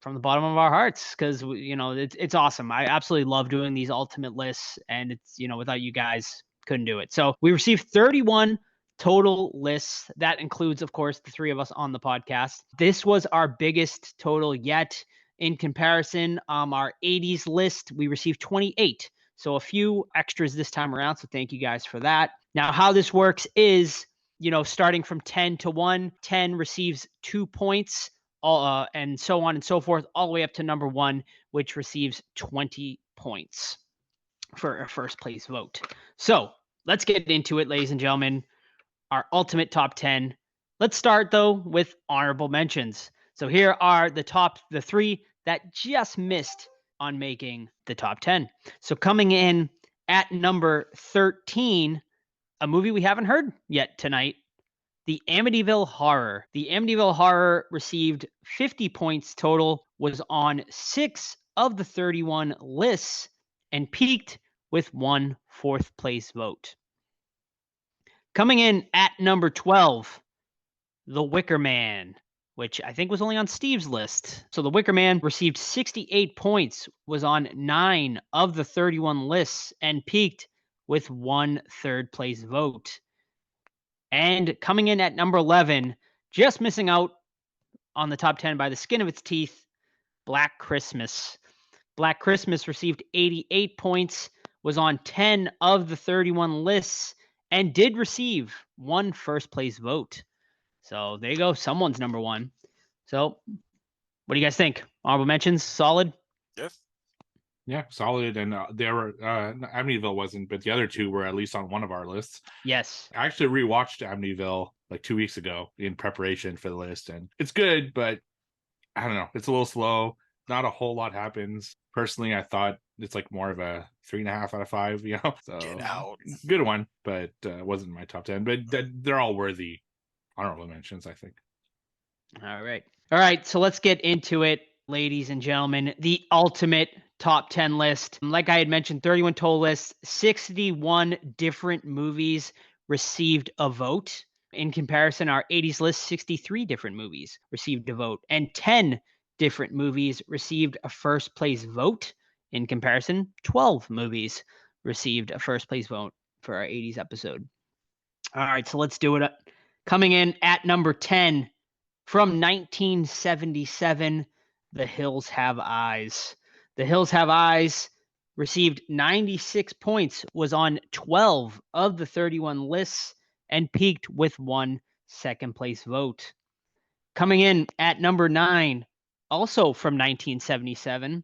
from the bottom of our hearts, because it's awesome. I absolutely love doing these ultimate lists, and it's without you guys couldn't do it. So we received 31 total lists. That includes, of course, the 3 of us on the podcast. This was our biggest total yet. In comparison, our 80s list, we received 28. So a few extras this time around. So thank you guys for that. Now, how this works is, starting from 10 to 1, 10 receives 2 points, and so on and so forth, all the way up to number 1, which receives 20 points for a first place vote. So let's get into it, ladies and gentlemen. Our ultimate top 10. Let's start, though, with honorable mentions. So here are the 3 that just missed on making the top 10. So coming in at number 13, a movie we haven't heard yet tonight, The Amityville Horror. The Amityville Horror received 50 points total, was on 6 of the 31 lists, and peaked with 1 fourth place vote. Coming in at number 12, The Wicker Man, which I think was only on Steve's list. So The Wicker Man received 68 points, was on 9 of the 31 lists, and peaked with 1 third place vote. And coming in at number 11, just missing out on the top 10 by the skin of its teeth, Black Christmas. Black Christmas received 88 points, was on 10 of the 31 lists, and did receive 1 first place vote. So there you go. Someone's number 1. So what do you guys think? Honorable mentions, solid? Yeah, solid. And there were Amityville wasn't, but the other 2 were at least on one of our lists. Yes. I actually rewatched Amityville like 2 weeks ago in preparation for the list, and it's good, but I don't know. It's a little slow. Not a whole lot happens. Personally, I thought it's like more of a 3.5 out of 5. So Get out. good one, but wasn't my top 10. But they're all worthy honorable mentions, I think. All right. So let's get into it, ladies and gentlemen. The ultimate top 10 list. Like I had mentioned, 31 total lists, 61 different movies received a vote. In comparison, our 80s list, 63 different movies received a vote, and 10 different movies received a first place vote. In comparison, 12 movies received a first place vote for our 80s episode. All right, so let's do it. Coming in at number 10 from 1977, The Hills Have Eyes. The Hills Have Eyes received 96 points, was on 12 of the 31 lists, and peaked with 1 second place vote. Coming in at number 9, also from 1977,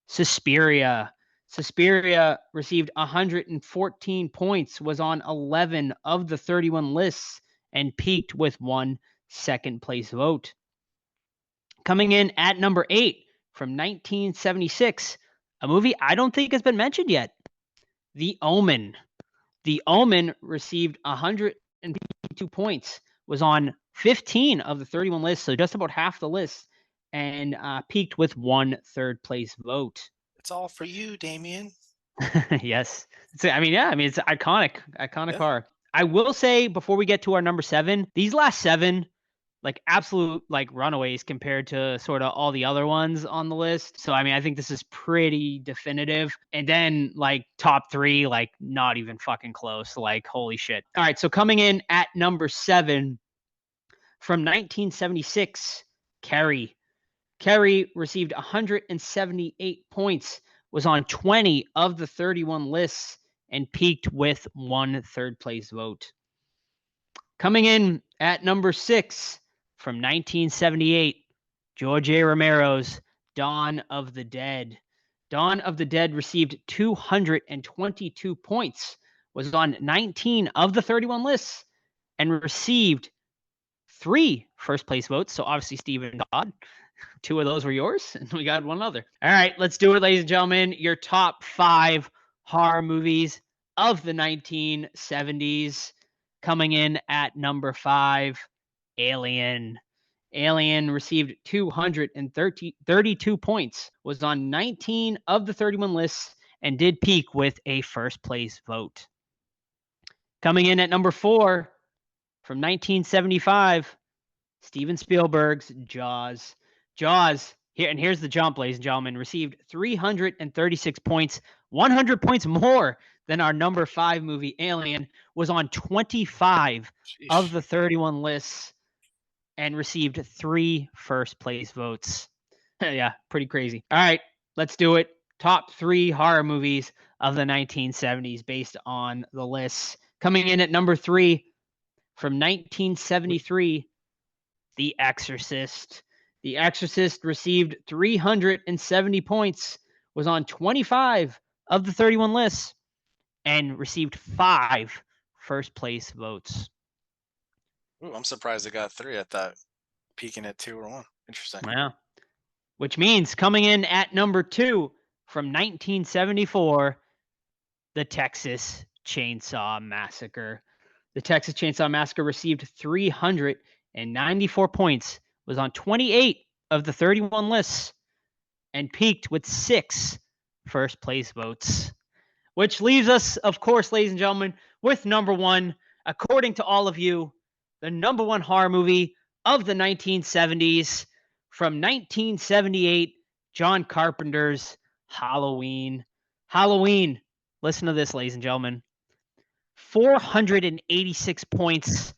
Suspiria. Suspiria received 114 points, was on 11 of the 31 lists, and peaked with 1 second place vote. Coming in at number 8 from 1976, a movie I don't think has been mentioned yet, The Omen. The Omen received 152 points, was on 15 of the 31 lists, so just about half the list, and peaked with 1 third place vote. It's all for you, Damien. Yes. It's iconic horror. I will say before we get to our number 7, these last 7, like absolute like runaways compared to sort of all the other ones on the list. So I think this is pretty definitive. And then like top 3, like not even fucking close. Like holy shit. All right, so coming in at number 7 from 1976, Carrie. Carrie received 178 points, was on 20 of the 31 lists, and peaked with 1 third place vote. Coming in at number 6 from 1978, George A. Romero's Dawn of the Dead. Dawn of the Dead received 222 points, was on 19 of the 31 lists, and received 3 first place votes. So obviously Steve and Todd. 2 of those were yours, and we got 1 other. All right, let's do it, ladies and gentlemen. Your top 5 horror movies of the 1970s. Coming in at number 5, Alien. Alien received 232 points, was on 19 of the 31 lists, and did peak with a first place vote. Coming in at number 4, from 1975, Steven Spielberg's Jaws. Jaws, here's the jump, ladies and gentlemen, received 336 points, 100 points more than our number 5 movie, Alien, was on 25 of the 31 lists, and received 3 first place votes. Yeah, pretty crazy. All right, let's do it. Top 3 horror movies of the 1970s based on the lists. Coming in at number 3 from 1973, The Exorcist. The Exorcist received 370 points, was on 25 of the 31 lists, and received 5 first place votes. Ooh, I'm surprised it got 3. I thought peaking at 2 or 1. Interesting. Yeah. Which means coming in at number 2 from 1974, The Texas Chainsaw Massacre. The Texas Chainsaw Massacre received 394 points, was on 28 of the 31 lists, and peaked with 6 first place votes. Which leaves us, of course, ladies and gentlemen, with number 1, according to all of you, the number one horror movie of the 1970s from 1978, John Carpenter's Halloween. Halloween, listen to this, ladies and gentlemen. 486 points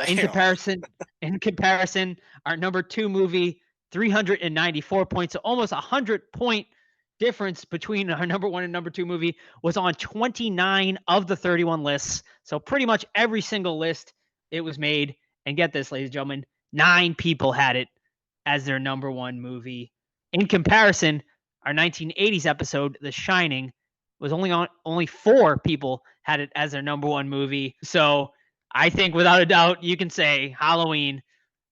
in Damn. comparison. Our number two movie, 394 points. So almost 100-point difference between our number one and number two movie, was on 29 of the 31 lists. So pretty much every single list it was made. And get this, ladies and gentlemen, 9 people had it as their number one movie. In comparison, our 1980s episode, The Shining, was only 4 people had it as their number one movie. So I think without a doubt, you can say Halloween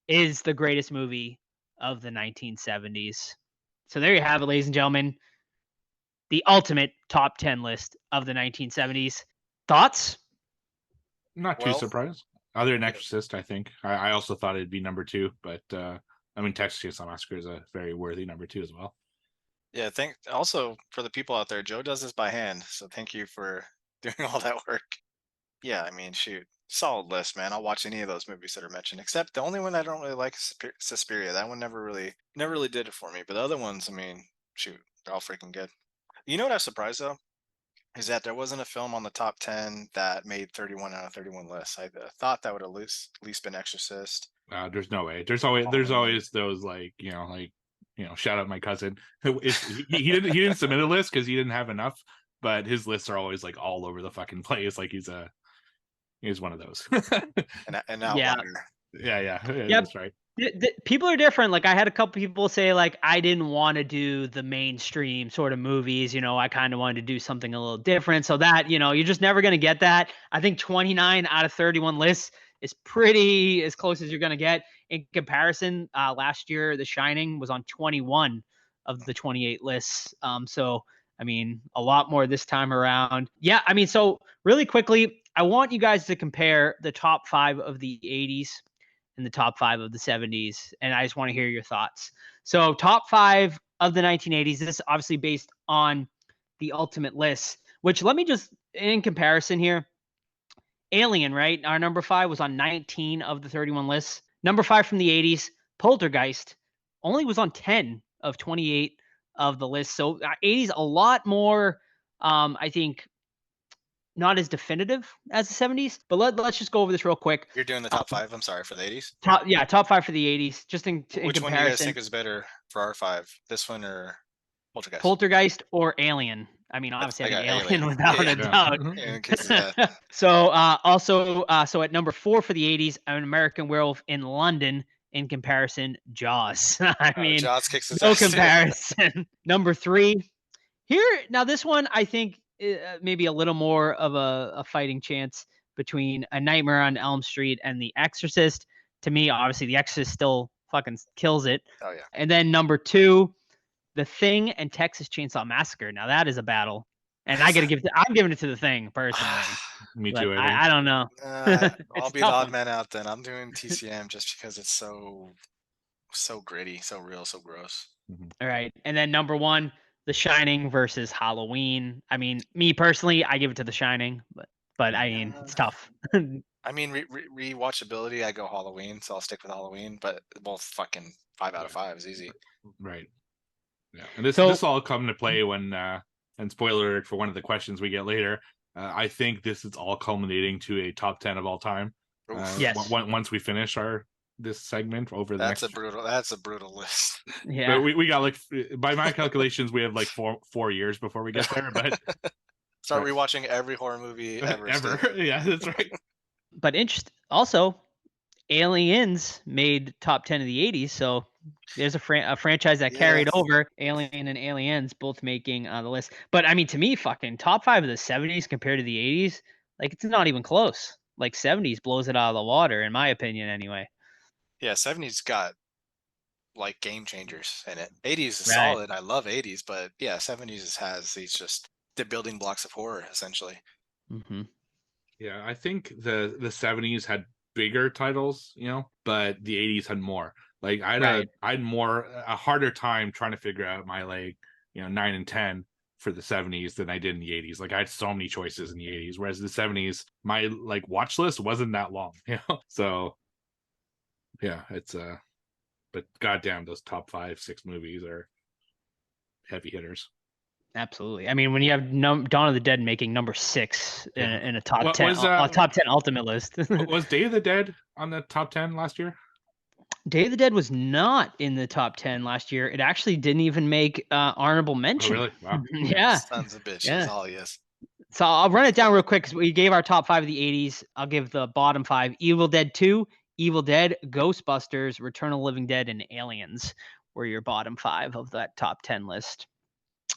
is the greatest movie of the 1970s. So there you have it, ladies and gentlemen. The ultimate top 10 list of the 1970s. Thoughts? Not too Well- surprised. Other than Exorcist, I think. I also thought it'd be number 2, but I mean, Texas Chainsaw Massacre is a very worthy number 2 as well. Yeah, also for the people out there, Joe does this by hand, so thank you for doing all that work. Yeah, I mean, shoot, solid list, man. I'll watch any of those movies that are mentioned, except the only one I don't really like is Suspiria. That one never really did it for me. But the other ones, I mean, shoot, they're all freaking good. You know what I was surprised though? Is that there wasn't a film on the top 10 that made 31 out of 31 lists. I thought that would have at least been Exorcist. There's no way. There's always those like shout out my cousin. He didn't submit a list because he didn't have enough, but his lists are always like all over the fucking place. Like he's one of those. And now Yeah. Yeah, Yep. that's right. People are different. Like I had a couple people say like I didn't want to do the mainstream sort of movies. I kind of wanted to do something a little different. So that, you're just never going to get that. I think 29 out of 31 lists is pretty as close as you're going to get. In comparison, last year, The Shining was on 21 of the 28 lists. So, I mean, a lot more this time around. Yeah, I mean, so really quickly, I want you guys to compare the top 5 of the 80s and the top 5 of the 70s. And I just want to hear your thoughts. So top 5 of the 1980s, this is obviously based on the ultimate list, which let me just, in comparison here, Alien, right? Our number 5 was on 19 of the 31 lists. Number 5 from the 80s, Poltergeist, only was on 10 of 28 of the list. So 80s, a lot more, I think, not as definitive as the 70s, but let's just go over this real quick. You're doing the top 5, I'm sorry, for the 80s? Top 5 for the 80s, just in Which comparison. one do you guys think is better for our 5? This one or Poltergeist? Poltergeist or Alien? I mean, obviously, I got Alien Alien. without Yeah. a doubt. In case of that. So so at number 4 for the 80s, An American Werewolf in London. In comparison, Jaws. I mean, Jaws kicks his no ass, too. comparison. Number 3 here. Now this one, I think maybe a little more of a fighting chance between A Nightmare on Elm Street and The Exorcist. To me, obviously, The Exorcist still fucking kills it. Oh yeah. And then number 2, The Thing and Texas Chainsaw Massacre. Now that is a battle, and I'm giving it to The Thing personally. Me But too. I think. I don't know. I'll It's be the tough odd one. man out then. I'm doing TCM just because it's so gritty, so real, so gross. All right, and then number 1, The Shining versus Halloween. I mean, me personally, I give it to The Shining, but I mean, it's tough. I mean, rewatchability, I go Halloween, so I'll stick with Halloween. But both fucking 5 out of 5 is easy. Right. Yeah, and this So- all come to play when and spoiler alert for one of the questions we get later. I think this is all culminating to a top 10 of all time. Oof. Yes. Once we finish this segment over the That's next. That's a brutal list. Yeah. But we got like, by my calculations, we have like four years before we get there. But Start Right. rewatching every horror movie ever. ever, still. yeah, that's right. But also, Aliens made top 10 of the 80s, so there's a franchise that carried Yes. over. Alien and Aliens both making the list. But I mean, to me, fucking top 5 of the 70s compared to the 80s, like it's not even close. Like 70s blows it out of the water, in my opinion, anyway. Yeah, 70s got like game changers in it. 80s is Right. solid. I love 80s, but yeah, 70s has these just the building blocks of horror essentially. Mm-hmm. Yeah, I think the 70s had bigger titles, but the 80s had more. Like I had Right. a harder time trying to figure out my 9 and 10 for the 70s than I did in the 80s. Like I had so many choices in the 80s, whereas the 70s, my like watch list wasn't that long, So yeah, it's but goddamn, those top 5-6 movies are heavy hitters. Absolutely. I mean, when you have Dawn of the Dead making number 6 in a top 10, was, a top 10 ultimate list. Was Day of the Dead on the top 10 last year? Day of the Dead was not in the top 10 last year. It actually didn't even make honorable mention. Oh, really? Wow. Yeah. Sons of bitches. Yeah. All yes. So I'll run it down real quick because we gave our top 5 of the 80s. I'll give the bottom 5: Evil Dead 2, Evil Dead, Ghostbusters, Return of the Living Dead, and Aliens were your bottom 5 of that top 10 list.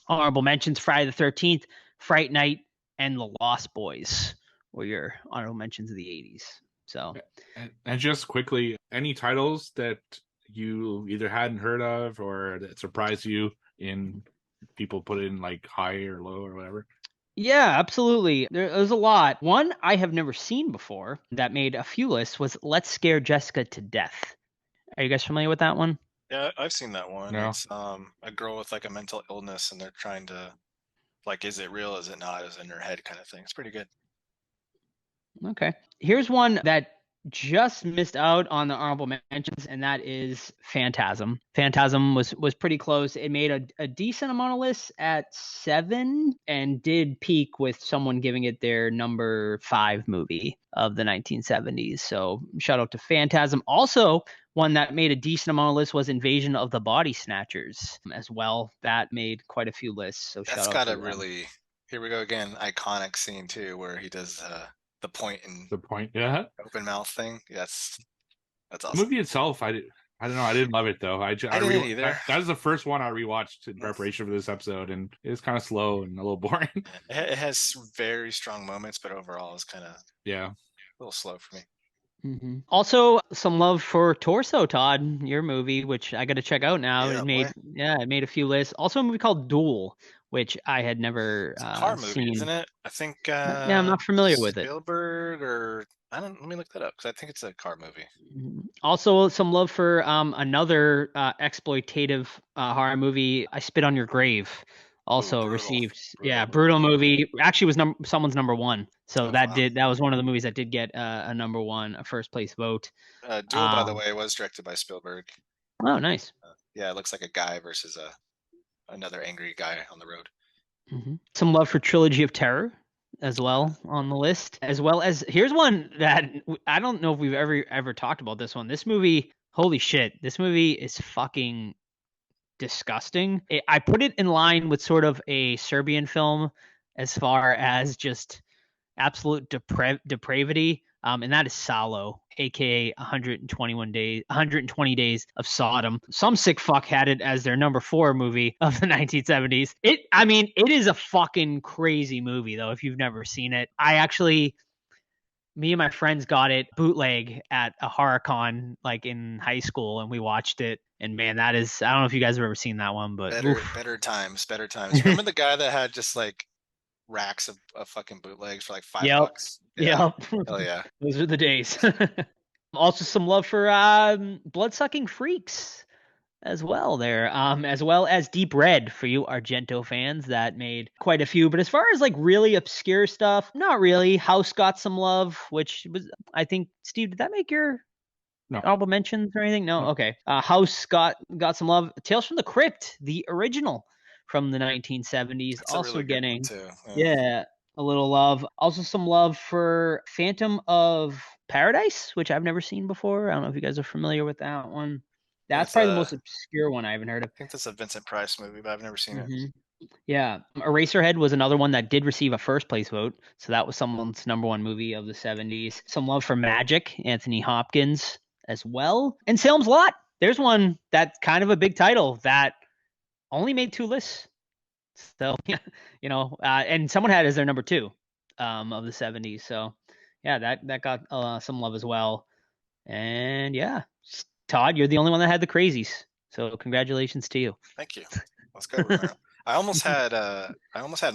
Honorable mentions: Friday the 13th, Fright Night, and The Lost Boys were your honorable mentions of the 80s. So, and just quickly, any titles that you either hadn't heard of or that surprised you in people put in like high or low or whatever? Yeah, absolutely. There's a lot. One I have never seen before that made a few lists was Let's Scare Jessica to Death. Are you guys familiar with that one? Yeah, I've seen that one. No. It's a girl with like a mental illness, and they're trying to, like, is it real? Is it not? Is it in her head? Kind of thing. It's pretty good. Okay. Here's one that just missed out on the honorable mentions, and that is Phantasm. Phantasm was pretty close. It made a decent amount of lists at 7 and did peak with someone giving it their number 5 movie of the 1970s. So shout out to Phantasm. Also, one that made a decent amount of lists was Invasion of the Body Snatchers as well. That made quite a few lists. So That's shout out got to a them. really, here we go again, iconic scene too, where he does the point and The point, yeah. open mouth thing. That's The awesome. movie itself, I don't know. I didn't love it though. I didn't either. That was the first one I rewatched in preparation for this episode, and it was kind of slow and a little boring. It has very strong moments, but overall it's kind of Yeah. a little slow for me. Mm-hmm. Also, some love for Torso, Todd, your movie, which I got to check out now. Yeah, it made a few lists. Also, a movie called Duel, which I had never It's a car movie, seen. isn't it? I think. Yeah, I'm not familiar with it. Spielberg, or I don't. Let me look that up because I think it's a car movie. Mhm. Also, some love for another exploitative horror movie, I Spit on Your Grave. Also Brutal. received, Brutal. brutal movie. Actually, was someone's number 1. So Oh, that wow. that was one of the movies that did get a number 1, a first place vote. Duel, by the way, was directed by Spielberg. Oh, nice. Yeah, it looks like a guy versus another angry guy on the road. Mm-hmm. Some love for Trilogy of Terror as well on the list, as well as here's one that I don't know if we've ever talked about this one. This movie, holy shit, this movie is fucking disgusting. I put it in line with sort of a Serbian film as far as just absolute depravity. And that is Salo, aka 120 Days of Sodom. Some sick fuck had it as their number 4 movie of the 1970s. It is a fucking crazy movie though. If you've never seen it, me and my friends got it bootleg at a horror con like in high school, and we watched it. And man, that is, I don't know if you guys have ever seen that one, but better times. Remember the guy that had just like racks of fucking bootlegs for like $5? Yep. Hell yeah. Those are the days. Also, some love for Bloodsucking Freaks as well there, as well as Deep Red for you Argento fans. That made quite a few. But as far as like really obscure stuff, not really. House got some love, which was, I think, Steve, did that make your honorable mentions or anything? No? Okay. House got some love. Tales from the Crypt, the original from the 1970s, That's also really getting too. Yeah, a little love. Also some love for Phantom of Paradise, which I've never seen before. I don't know if you guys are familiar with that one. That's probably the most obscure one I haven't heard of. I think that's a Vincent Price movie, but I've never seen it. Yeah. Eraserhead was another one that did receive a first place vote. So that was someone's number 1 movie of the 70s. Some love for Magic, Anthony Hopkins as well. And Salem's Lot. There's one that's kind of a big title that only made 2 lists. So, and someone had it as their number 2 of the 70s. So, yeah, that got some love as well. And yeah, Todd, you're the only one that had the crazies. So, congratulations to you. Thank you. Let's go. I almost had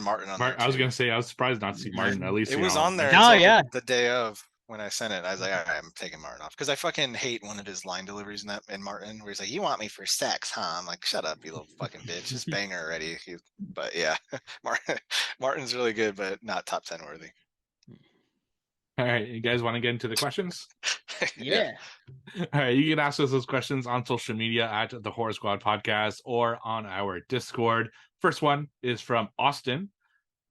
Martin on there. I was gonna say I was surprised not to see Martin. At least it was on there. Oh yeah, the day of. when I sent it, I was like, all right, I'm taking Martin off because I fucking hate one of his line deliveries in Martin, where he's like, "You want me for sex, huh?" I'm like, "Shut up, you little fucking bitch! Just bang her already." But yeah, Martin's really good, but not top 10 worthy. All right, you guys want to get into the questions? Yeah. All right, you can ask us those questions on social media at the Horror Squad Podcast or on our Discord. First one is from Austin.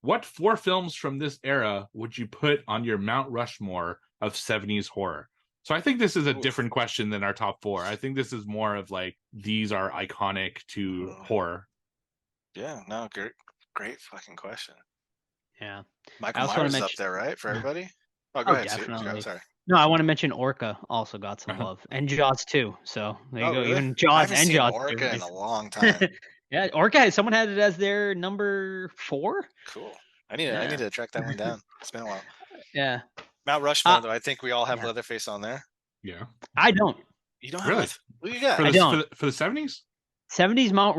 What 4 films from this era would you put on your Mount Rushmore of 70s horror? So I think this is a different question than our top 4. I think this is more of like, these are iconic to horror. Yeah, no, great fucking question. Yeah. Michael also wanna Myers is up mention- there, right, for everybody? Oh, go ahead, Steve. definitely. Sorry. No, I want to mention Orca also got some love, and Jaws too. So there you Oh, go. really? Even I Jaws haven't and seen Jaws Orca 2. in a long time. Yeah, Orca. Someone had it as their number 4. Cool. I need to track that one down. It's been a while. Yeah, Mount Rushmore, though, I think we all have yeah. Leatherface on there. Yeah. I don't. You don't Really? have who you got? I don't. For the 70s? 70s Mount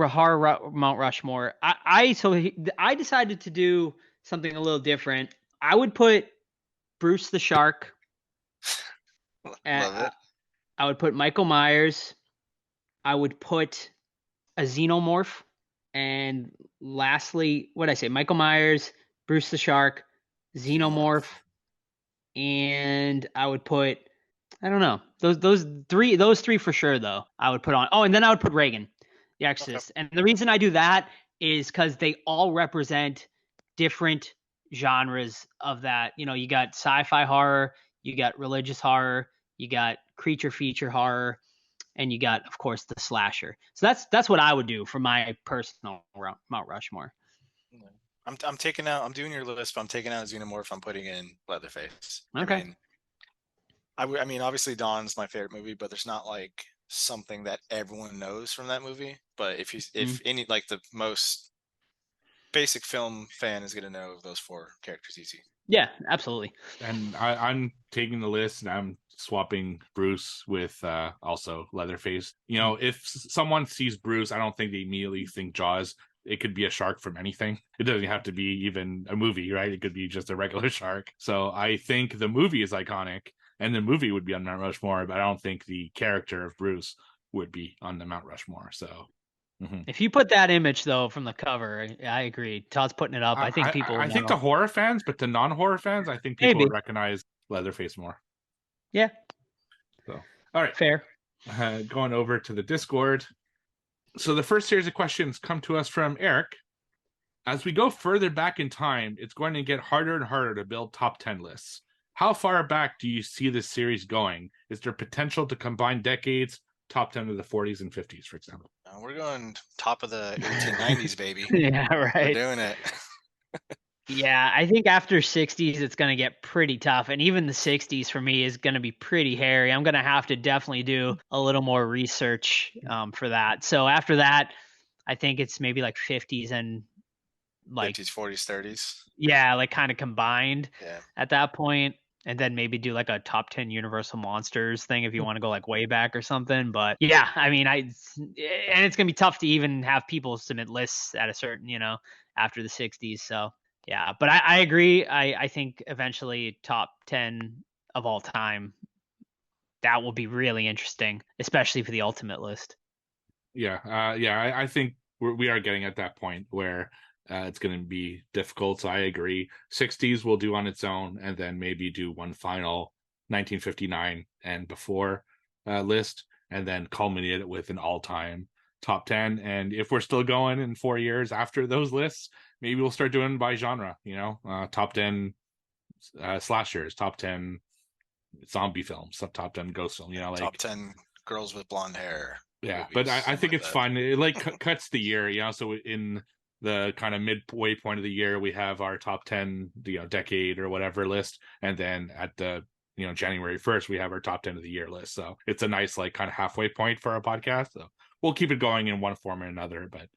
Rushmore. I decided to do something a little different. I would put Bruce the Shark. Love it. I would put Michael Myers. I would put a Xenomorph. And lastly, what did I say? Michael Myers, Bruce the Shark, Xenomorph, and I would put, I don't know, those three for sure though. I would put on. Oh, and then I would put Reagan, The Exorcist. Okay. And the reason I do that is because they all represent different genres of that. You know, you got sci-fi horror, you got religious horror, you got creature feature horror, and you got, of course, the slasher. So that's what I would do for my personal Mount Rushmore. I'm taking out. I'm doing your list, but I'm taking out Xenomorph. I'm putting in Leatherface. Okay. I mean, obviously Dawn's my favorite movie, but there's not like something that everyone knows from that movie. But if any like the most basic film fan is gonna know those 4 characters easy. Yeah, absolutely. And I'm taking the list and I'm swapping Bruce with also Leatherface. You know, if someone sees Bruce, I don't think they immediately think Jaws. It could be a shark from anything. It doesn't have to be even a movie, right? It could be just a regular shark. So I think the movie is iconic and the movie would be on Mount Rushmore, but I don't think the character of Bruce would be on the Mount Rushmore. So if you put that image though from the cover, I agree. Todd's putting it up. I think people. I think the horror fans, but the non-horror fans, I think people would recognize Leatherface more. Yeah. So, all right. Fair. Going over to the Discord. So the first series of questions come to us from Eric. As we go further back in time, it's going to get harder and harder to build top 10 lists. How far back do you see this series going? Is there potential to combine decades, top 10 of the 40s and 50s, for example? We're going top of the 1890s, baby. Yeah, right. We're doing it. Yeah, I think after 60s, it's going to get pretty tough. And even the 60s for me is going to be pretty hairy. I'm going to have to definitely do a little more research for that. So after that, I think it's maybe like 50s and like 50s, 40s, 30s. Yeah, like kind of combined at that point. And then maybe do like a top 10 Universal Monsters thing if you want to go like way back or something. But yeah, I mean, and it's going to be tough to even have people submit lists at a certain, after the 60s. So yeah, but I agree. I think eventually top 10 of all time, that will be really interesting, especially for the ultimate list. Yeah. I think we are getting at that point where it's going to be difficult. So I agree. 60s we'll do on its own, and then maybe do one final 1959 and before list, and then culminate it with an all-time top 10. And if we're still going in 4 years after those lists, maybe we'll start doing by genre, top 10 slashers, top 10 zombie films, top 10 ghost film, like top 10 girls with blonde hair. Yeah, but I think it's fun. It like cuts the year, so in the kind of midway point of the year, we have our top 10, decade or whatever list. And then at the, January 1st, we have our top 10 of the year list. So it's a nice, like kind of halfway point for our podcast. So we'll keep it going in one form or another, but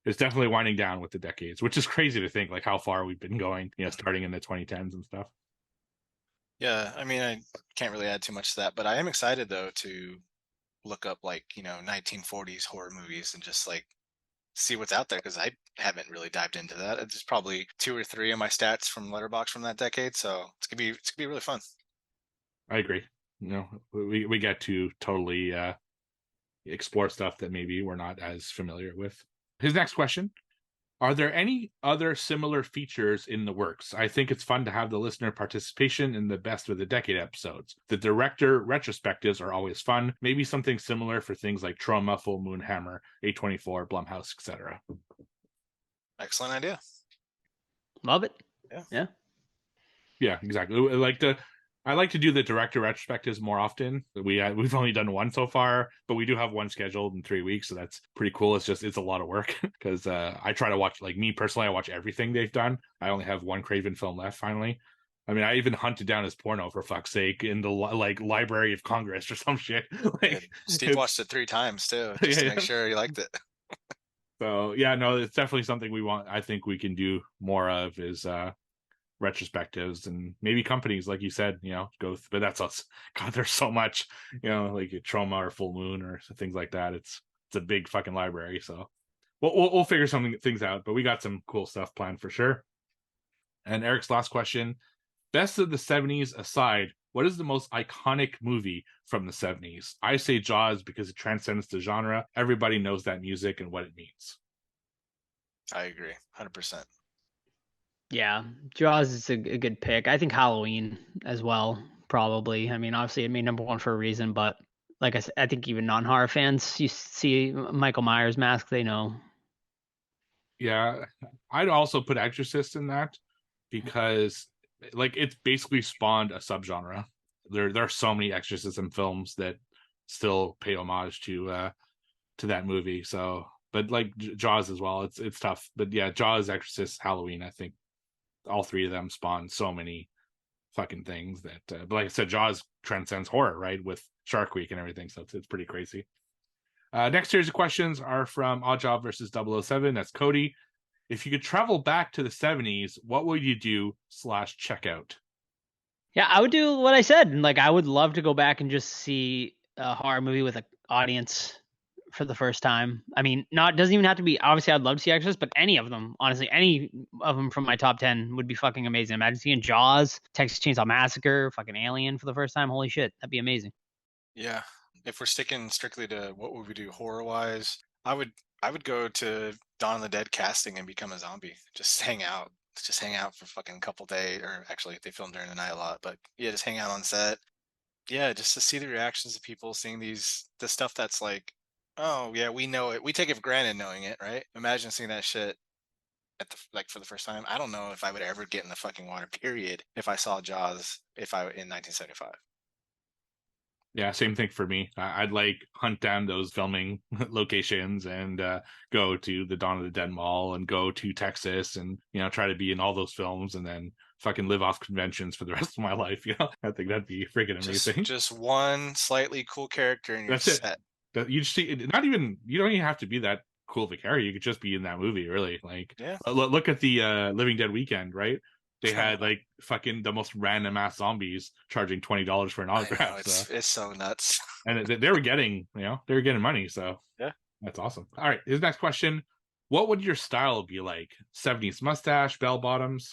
it's definitely winding down with the decades, which is crazy to think like how far we've been going, starting in the 2010s and stuff. Yeah. I mean, I can't really add too much to that, but I am excited though, to look up like, 1940s horror movies and just like see what's out there, because I haven't really dived into that. There's probably 2 or 3 of my stats from Letterboxd from that decade, so it's gonna be really fun. I agree. You know, we get to totally explore stuff that maybe we're not as familiar with. His next question: are there any other similar features in the works? I think it's fun to have the listener participation in the best of the decade episodes. The director retrospectives are always fun. Maybe something similar for things like Troma, Full Moon, Hammer, A24, Blumhouse, etc. Excellent idea. Love it. Yeah. Yeah, exactly. I like to do the director retrospectives more often. We've only done one so far, but we do have one scheduled in 3 weeks, so that's pretty cool. It's a lot of work because I try to watch, like me personally, I watch everything they've done. I only have one Craven film left finally. I mean, I even hunted down his porno for fuck's sake in the Library of Congress or some shit. Yeah, Steve watched it 3 times too, just to make sure he liked it. So yeah, no, it's definitely something we want. I think we can do more of is retrospectives, and maybe companies like you said, you know, but that's us. God, there's so much, you know, like Troma or Full Moon or things like that. It's a big fucking library, so we'll figure things out, but we got some cool stuff planned for sure. And Eric's last question: best of the 70s aside, what is the most iconic movie from the 70s? I say Jaws because it transcends the genre. Everybody knows that music and what it means. I agree 100%. Yeah, Jaws is a good pick. I think Halloween as well, probably. I mean, obviously it made number one for a reason, but like I said, I think even non-horror fans, you see Michael Myers mask, they know. Yeah, I'd also put Exorcist in that because like it's basically spawned a subgenre. There are so many exorcism films that still pay homage to that movie. So, but like Jaws as well, it's tough. But yeah, Jaws, Exorcist, Halloween, I think all 3 of them spawn so many fucking things that but like I said, Jaws transcends horror, right, with Shark Week and everything, so it's pretty crazy. Next series of questions are from Oddjob versus 007. That's Cody. If you could travel back to the 70s, what would you do / check out? Yeah, I would do what I said. Like, I would love to go back and just see a horror movie with an audience for the first time. I mean, doesn't even have to be, obviously I'd love to see Exorcist, but any of them, honestly, any of them from my top 10 would be fucking amazing. Imagine seeing Jaws, Texas Chainsaw Massacre, fucking Alien for the first time. Holy shit, that'd be amazing. Yeah. If we're sticking strictly to what would we do horror wise, I would go to Dawn of the Dead casting and become a zombie. Just hang out. Just hang out for fucking couple days, or actually they film during the night a lot, but yeah, just hang out on set. Yeah, just to see the reactions of people seeing the stuff that's like, oh yeah, we know it. We take it for granted knowing it, right? Imagine seeing that shit for the first time. I don't know if I would ever get in the fucking water, period, if I saw Jaws in 1975. Yeah, same thing for me. I'd like hunt down those filming locations and go to the Dawn of the Dead Mall and go to Texas and, you know, try to be in all those films and then fucking live off conventions for the rest of my life. You know, I think that'd be freaking amazing. Just one slightly cool character and you're set. You just see, you don't even have to be that cool of a character. You could just be in that movie, really. Like, yeah. Look at the Living Dead weekend, right? They had like fucking the most random ass zombies charging $20 for an autograph. It's so nuts. And they were getting, money. So yeah, that's awesome. All right, his next question: what would your style be like? 70s mustache, bell bottoms?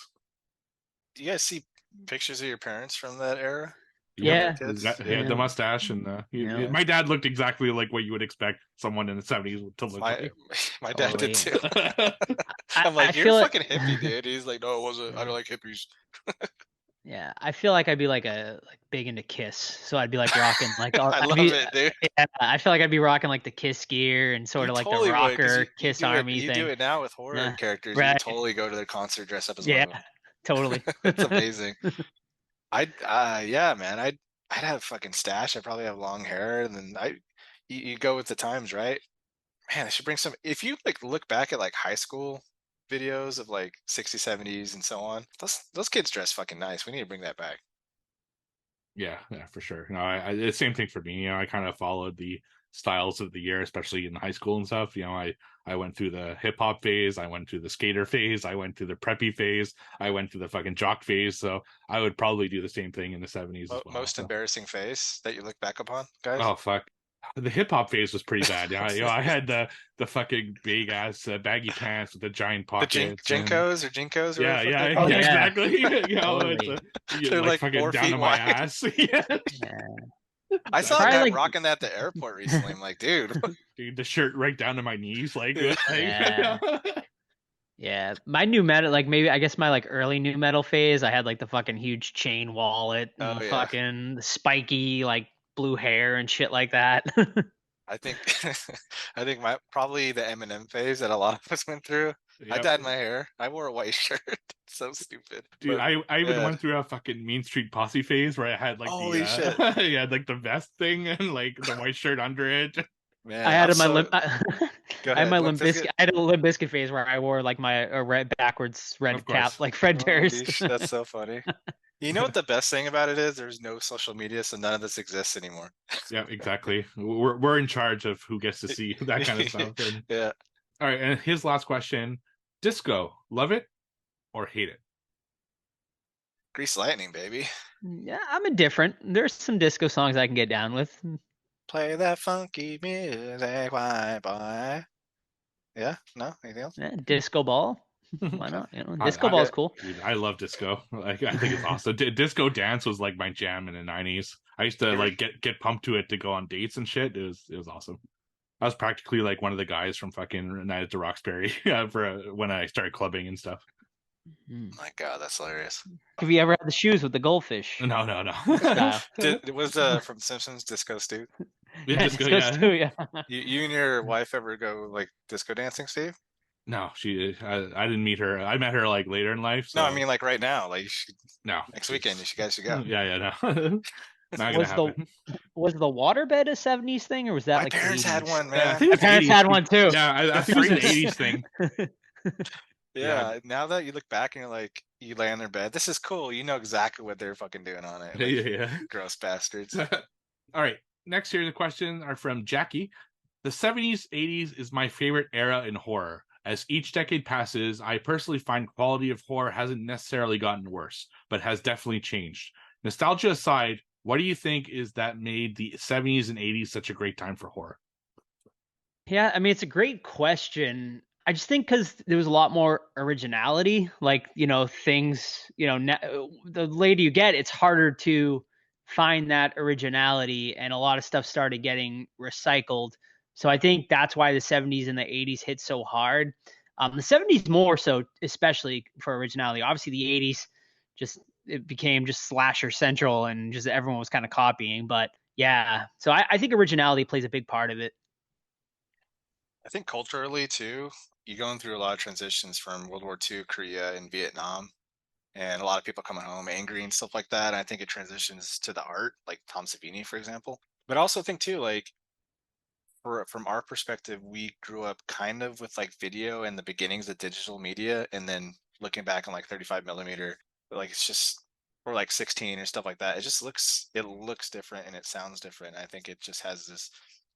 Do you guys see pictures of your parents from that era? Yeah, he had the mustache, and my dad looked exactly like what you would expect someone in the 70s to look like. My dad did too. I'm like, you're a fucking hippie, dude. He's like, no, it wasn't. I don't like hippies. Yeah, I feel like I'd be like big into Kiss, so I'd be like rocking like I love it, dude. Yeah, I feel like I'd be rocking like the Kiss gear and sort of like the rocker Kiss Army thing. You do it now with horror characters. Right. You totally go to their concert dress up as one of them. Totally. It's amazing. Yeah, man. I'd have fucking stash. I'd probably have long hair, and then you go with the times, right? Man, I should bring some. If you like look back at like high school videos of like 60s, 70s, and so on, those kids dress fucking nice. We need to bring that back. Yeah, for sure. No, it's the same thing for me. You know, I kind of followed the styles of the year, especially in high school and stuff. You know, I went through the hip hop phase, I went through the skater phase, I went through the preppy phase, I went through the fucking jock phase. So I would probably do the same thing in the 70s as well. Most embarrassing phase that you look back upon, guys? Oh fuck. The hip hop phase was pretty bad. Yeah, I had the fucking big ass baggy pants with the giant The pockets. Jinkos or Jinkos or Yeah, whatever yeah, they call yeah, them. exactly. Totally. They're Like like fucking 4 down feet to my wide. ass. Yeah, Yeah. I saw a Probably guy like rocking that at the airport recently. I'm like, dude. dude, the shirt right down to my knees. Like, Yeah. Yeah. Yeah, my new metal, like maybe I guess my like early new metal phase, I had like the fucking huge chain wallet Oh, and yeah. fucking spiky like blue hair and shit like that. I think I think my probably the Eminem phase that a lot of us went through. I Yep. dyed my hair. I wore a white shirt. So stupid. Dude, But, I even yeah. went through a fucking Mean Street Posse phase where I had like Holy shit. yeah, like the vest thing and like the white shirt under it. Man, I had I'm my so- limp. Go I had my ahead, Limp Limp Bizkit. Bizkit. I had a Limp Bizkit phase where I wore like my red backwards red Of course. cap like Fred Oh, Durst. leash, that's so funny. You know what the best thing about it is? There's no social media, so none of this exists anymore. Yeah, exactly. We're in charge of who gets to see that kind of stuff. And, Yeah. all right, and his last question: disco, love it or hate it? Grease Lightning, baby. Yeah, I'm indifferent. There's some disco songs I can get down with. Play that funky music, white boy. Yeah? No? Anything else? Yeah, disco ball. Why not? You know, I- disco I- ball's cool. Dude, I love disco. Like, I think it's awesome. Disco dance was like my jam in the '90s. I used to Ever- like get pumped to it to go on dates and shit. It was awesome. I was practically like one of the guys from fucking Night at the Roxbury when I started clubbing and stuff. Mm. My God, that's hilarious. Have you ever had the shoes with the goldfish? No, no, no. Style? It was from Simpsons Disco Steve. Yeah, disco stew, yeah. You and your wife ever go like disco dancing, Steve? No, I didn't meet her. I met her like later in life. So No, I mean like right now. Like you should, no. next weekend, you guys should go. Yeah, no. Not gonna Was happen. Was the waterbed a 70s thing or was that My like parents had 80s? one, Yeah, I man. think My it's parents 80s. had one too. Yeah, I think it was an '80s thing. Yeah, now that you look back and you're like, you lay on their bed, this is cool. You know exactly what they're fucking doing on it. Like, Yeah. gross bastards. All right. Next here, the questions are from Jackie. The 70s, 80s is my favorite era in horror. As each decade passes, I personally find quality of horror hasn't necessarily gotten worse, but has definitely changed. Nostalgia aside, what do you think is that made the 70s and 80s such a great time for horror? Yeah, I mean, it's a great question. I just think because there was a lot more originality, like, you know, things, you know, the later you get, it's harder to find that originality, and a lot of stuff started getting recycled. So I think that's why the 70s and the 80s hit so hard. The 70s more so, especially for originality. Obviously, the 80s it became just slasher central and just everyone was kind of copying. But yeah, so I think originality plays a big part of it. I think culturally too, you're going through a lot of transitions from World War II, Korea, and Vietnam, and a lot of people coming home angry and stuff like that. And I think it transitions to the art, like Tom Savini, for example. But I also think too, like from our perspective, we grew up kind of with like video and the beginnings of digital media, and then looking back on like 35 millimeter, like it's just or like 16 or stuff like that. It looks different and it sounds different. I think it just has this.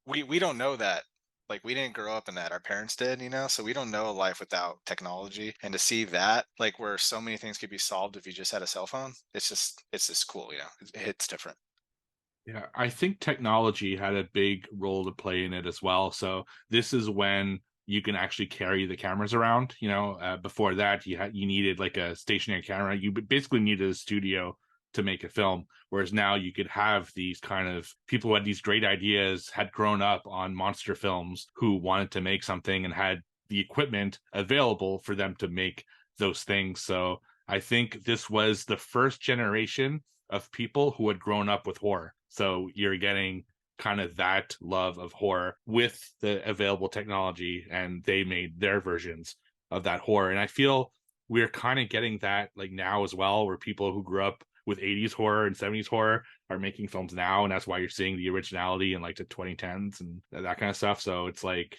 We don't know that. Like we didn't grow up in that. Our parents did, you know, so we don't know a life without technology. And to see that, like where so many things could be solved if you just had a cell phone, it's just cool, you know. It hits different. Yeah, I think technology had a big role to play in it as well. So this is when you can actually carry the cameras around. You know, before that, you needed like a stationary camera. You basically needed a studio to make a film, whereas now you could have these kind of people who had these great ideas, had grown up on monster films, who wanted to make something and had the equipment available for them to make those things. So I think this was the first generation of people who had grown up with horror. So you're getting kind of that love of horror with the available technology, and they made their versions of that horror. And I feel we're kind of getting that like now as well, where people who grew up with 80s horror and 70s horror are making films now, and that's why you're seeing the originality in like the 2010s and that kind of stuff. So it's like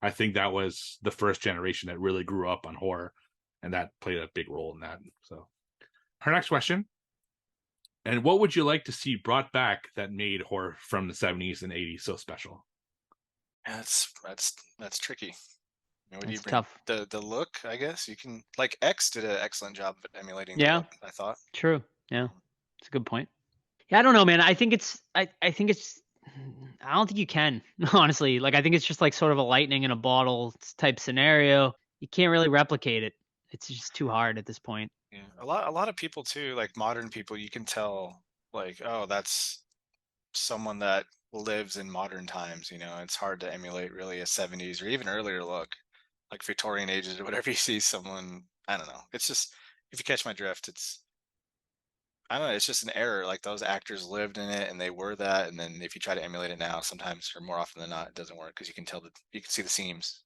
I think that was the first generation that really grew up on horror, and that played a big role in that. So her next question: and what would you like to see brought back that made horror from the 70s and 80s so special? Yeah, that's tricky. What do you It's bring? tough. The look, I guess you can like X did an excellent job of emulating. Yeah. The look, I thought. True. Yeah. It's a good point. Yeah, I don't know, man. I think it's I don't think you can, honestly. Like, I think it's just like sort of a lightning in a bottle type scenario. You can't really replicate it. It's just too hard at this point. Yeah, a lot of people too, like modern people, you can tell like, oh, that's someone that lives in modern times. It's hard to emulate really a 70s or even earlier look, like Victorian ages or whatever. You see someone, I don't know. It's just, if you catch my drift, I don't know. It's just an error. Like those actors lived in it and they were that. And then if you try to emulate it now, sometimes or more often than not, it doesn't work because you can tell that you can see the seams.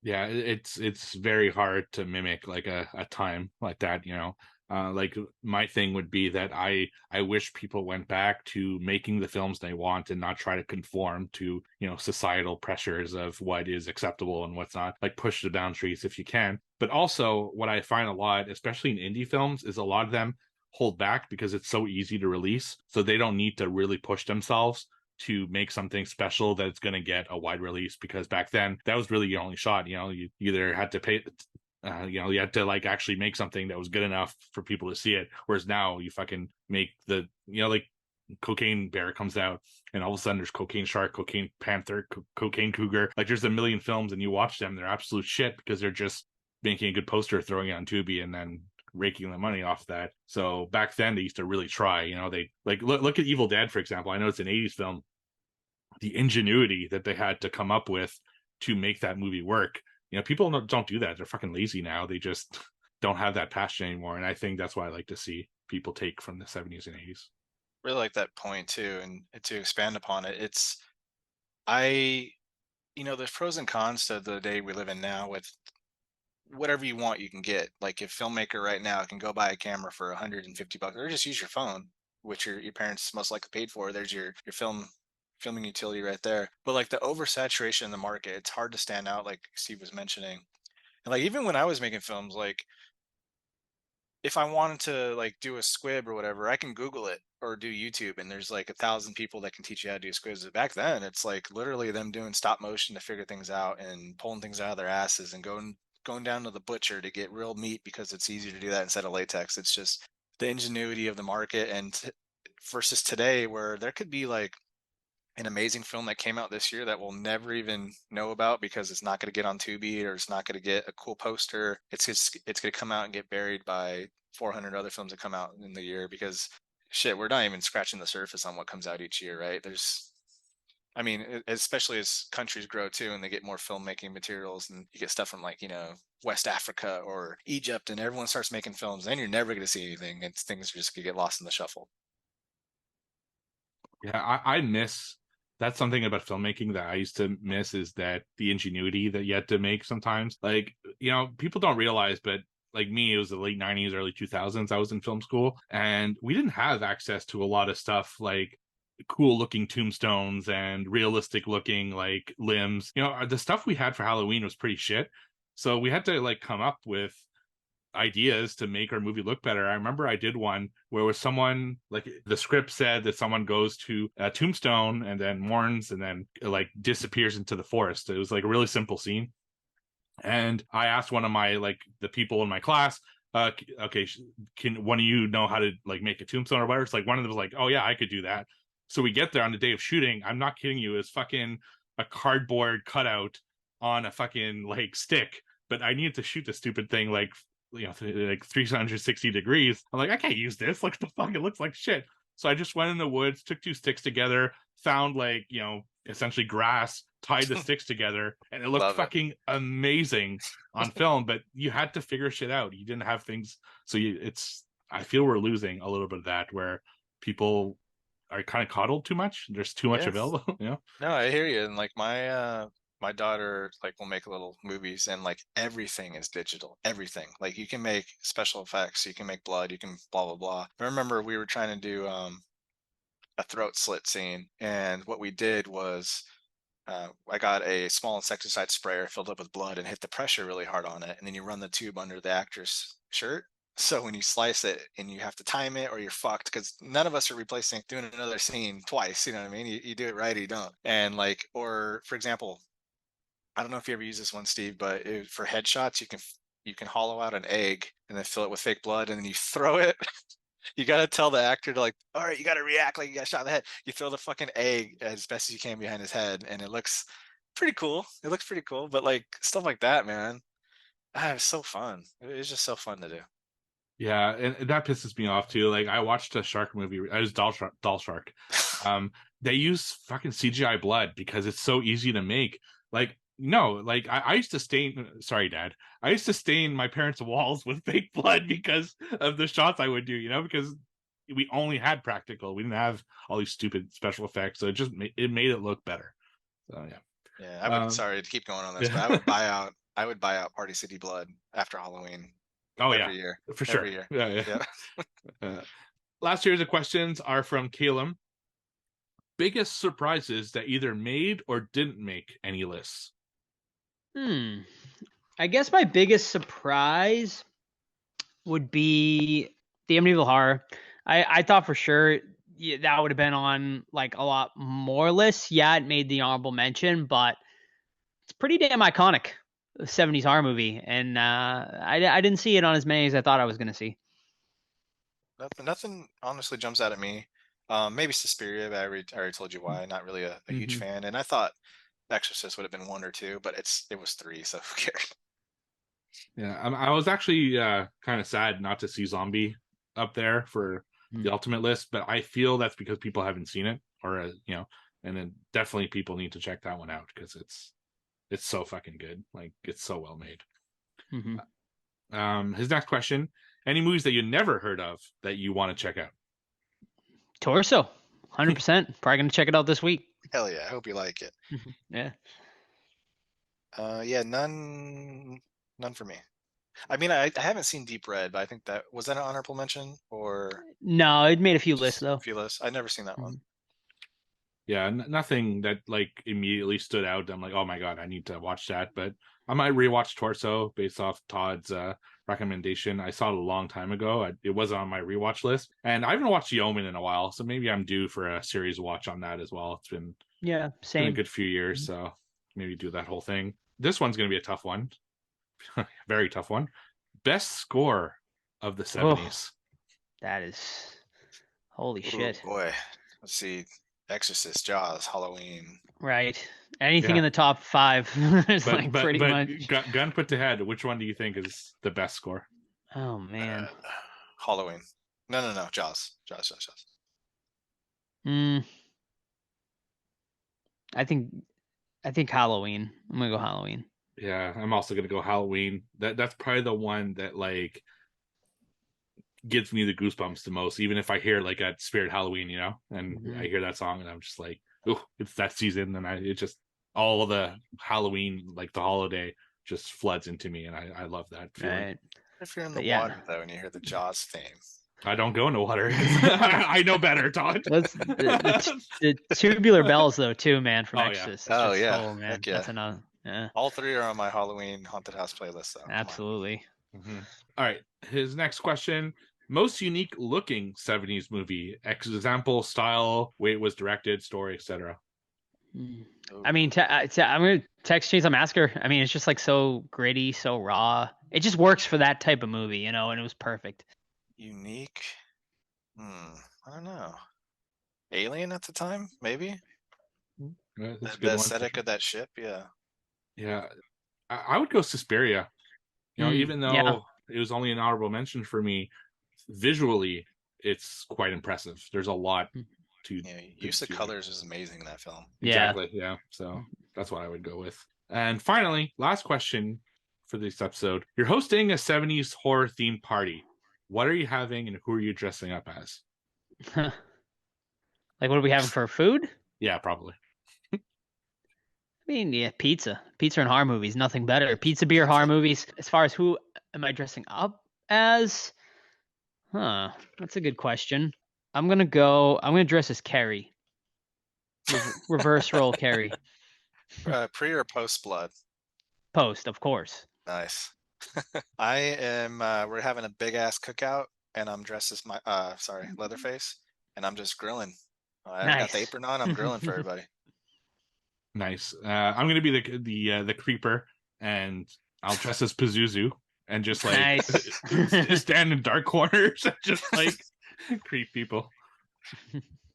Yeah, it's very hard to mimic like a time like that, you know. Like my thing would be that I wish people went back to making the films they want and not try to conform to, you know, societal pressures of what is acceptable and what's not. Like push the boundaries if you can. But also what I find a lot, especially in indie films, is a lot of them hold back because it's so easy to release. So they don't need to really push themselves to make something special that's going to get a wide release, because back then that was really your only shot. You know, you either had to pay you know, you had to like actually make something that was good enough for people to see it, whereas now you fucking make the, you know, like Cocaine Bear comes out and all of a sudden there's Cocaine Shark, Cocaine Panther, Cocaine Cougar. Like there's a million films and you watch them, they're absolute shit because they're just making a good poster, throwing it on Tubi, and then raking the money off that. So back then they used to really try. You know, they like look at Evil Dead, for example. I know it's an 80s film. The ingenuity that they had to come up with to make that movie work. You know, people don't do that. They're fucking lazy now. They just don't have that passion anymore. And I think that's why I like to see people take from the 70s and 80s. Really like that point too. And to expand upon it, I, there's pros and cons to the day we live in now with whatever you want, you can get. Like if filmmaker right now can go buy a camera for $150 or just use your phone, which your parents most likely paid for. There's your filming utility right there. But like the oversaturation in the market, it's hard to stand out, like Steve was mentioning. And like even when I was making films, like if I wanted to like do a squib or whatever, I can Google it or do YouTube, and there's like 1,000 people that can teach you how to do squibs. But back then, it's like literally them doing stop motion to figure things out and pulling things out of their asses and going down to the butcher to get real meat because it's easier to do that instead of latex. It's just the ingenuity of the market versus today, where there could be like an amazing film that came out this year that we'll never even know about because it's not going to get on Tubi or it's not going to get a cool poster. It's going to come out and get buried by 400 other films that come out in the year because shit, we're not even scratching the surface on what comes out each year, right? I mean, especially as countries grow too and they get more filmmaking materials and you get stuff from like, West Africa or Egypt, and everyone starts making films, then you're never going to see anything and things are just going to get lost in the shuffle. Yeah, I miss that's something about filmmaking that I used to miss, is that the ingenuity that you had to make sometimes. Like, you know, people don't realize, but like me, it was the late 90s, early 2000s. I was in film school and we didn't have access to a lot of stuff like cool looking tombstones and realistic looking like limbs. You know, the stuff we had for Halloween was pretty shit. So we had to like come up with ideas to make our movie look better. I remember I did one where it was someone, like the script said that someone goes to a tombstone and then mourns and then like disappears into the forest. It was like a really simple scene. And I asked one of my like the people in my class, okay, can one of you know how to like make a tombstone or whatever? It's like one of them was like, oh yeah, I could do that. So we get there on the day of shooting. I'm not kidding you. It's fucking a cardboard cutout on a fucking like stick. But I needed to shoot the stupid thing like, you know, like 360 degrees. I'm like, I can't use this. Like the fuck, it looks like shit. So I just went in the woods, took two sticks together, found like, you know, essentially grass, tied the sticks together, and it looked Love it. fucking amazing on film. But you had to figure shit out. You didn't have things. So I feel we're losing a little bit of that, where people are kind of coddled too much. There's too much Yes. available, you know? No, I hear you. And like my daughter like will make little movies and like everything is digital. Everything. Like you can make special effects, you can make blood, you can blah blah blah. I remember we were trying to do a throat slit scene, and what we did was I got a small insecticide sprayer filled up with blood and hit the pressure really hard on it, and then you run the tube under the actor's shirt. So when you slice it and you have to time it or you're fucked, because none of us are doing another scene twice. You know what I mean? You do it right or you don't. And like, or for example, I don't know if you ever use this one, Steve, but for headshots, you can hollow out an egg and then fill it with fake blood, and then you throw it You gotta tell the actor to like, all right, you gotta react like you got shot in the head. You throw the fucking egg as best as you can behind his head, and it looks pretty cool. It looks pretty cool, but like stuff like that, man, it's so fun. It's just so fun to do. Yeah, and that pisses me off too. Like I watched a shark movie. I was Doll Shark. They use fucking CGI blood because it's so easy to make. Like no, like I used to stain. Sorry, Dad. I used to stain my parents' walls with fake blood because of the shots I would do. You know, because we only had practical. We didn't have all these stupid special effects, so it made it look better. So yeah. Yeah, I would. Sorry to keep going on this, but I would buy out. I would buy out Party City Blood after Halloween. Oh every yeah, year. for sure. Every year. Yeah. Last series of questions are from Calum. Biggest surprises that either made or didn't make any lists? I guess my biggest surprise would be the Amityville Horror. I thought for sure that would have been on like a lot more lists. Yeah, it made the honorable mention, but it's pretty damn iconic. The 70s horror movie, and I didn't see it on as many as I thought I was going to see. Nothing honestly jumps out at me. Maybe Suspiria, but I already told you why. Not really a huge fan, and I thought Exorcist would have been 1 or 2, but it was 3, so who cares? Yeah, I was actually kind of sad not to see Zombie up there for the ultimate list, but I feel that's because people haven't seen it, or and then definitely people need to check that one out because it's so fucking good. Like it's so well made. His next question: any movies that you never heard of that you want to check out? Torso, 100%. Probably gonna check it out this week. Hell yeah! I hope you like it. Yeah. Yeah, none for me. I mean, I haven't seen Deep Red, but I think that was that an honorable mention or no? It made a few lists though. A few lists. I've never seen that one. Yeah, nothing that like immediately stood out. I'm like, oh my god, I need to watch that. But I might rewatch Torso based off Todd's recommendation. I saw it a long time ago. It wasn't on my rewatch list, and I haven't watched The Omen in a while, so maybe I'm due for a series watch on that as well. It's been same. Been a good few years, so maybe do that whole thing. This one's gonna be a tough one, very tough one. Best score of the 70s. That is holy shit. Boy, let's see. Exorcist, Jaws, Halloween. Right. Anything in the top 5 is pretty much. Gun put to head, which one do you think is the best score? Oh man. Halloween. No. Jaws. I think Halloween. I'm gonna go Halloween. Yeah, I'm also gonna go Halloween. That's probably the one that like gives me the goosebumps the most, even if I hear like a Spirit Halloween, and I hear that song and I'm just like, oh, it's that season, and it just all of the Halloween, like the holiday, just floods into me, and I love that feeling. Right. If you're in the water though, and you hear the Jaws theme, I don't go in the water. I know better, Todd. The tubular bells though too, man, from Exorcist. Oh yeah, man, heck yeah. That's another. Yeah. All 3 are on my Halloween haunted house playlist though. Absolutely. All right, his next question: most unique looking 70s movie, example, style, way it was directed, story, etc. I mean, I'm gonna text Chainsaw Massacre. I mean, it's just like so gritty, so raw. It just works for that type of movie, and it was perfect. Unique. I don't know. Alien at the time, maybe. The aesthetic of that ship, yeah. Yeah, I would go Suspiria. Even though it was only an honorable mention for me, visually it's quite impressive. There's a lot to use of colors is amazing in that film. Exactly. Yeah. So that's what I would go with. And finally, last question for this episode. You're hosting a 70s horror themed party. What are you having and who are you dressing up as? Like, what are we having for food? Yeah, probably. I mean, pizza and horror movies, nothing better. Pizza, beer, horror movies. As far as who am I dressing up as? That's a good question. I'm gonna dress as Carrie. Reverse role Carrie. Pre or post blood? Post, of course. Nice. I am. We're having a big ass cookout, and I'm dressed as my Leatherface, and I'm just grilling. I got the apron on. I'm grilling for everybody. Nice. I'm gonna be the creeper, and I'll dress as Pazuzu and just like stand in dark corners, and just like Creep people.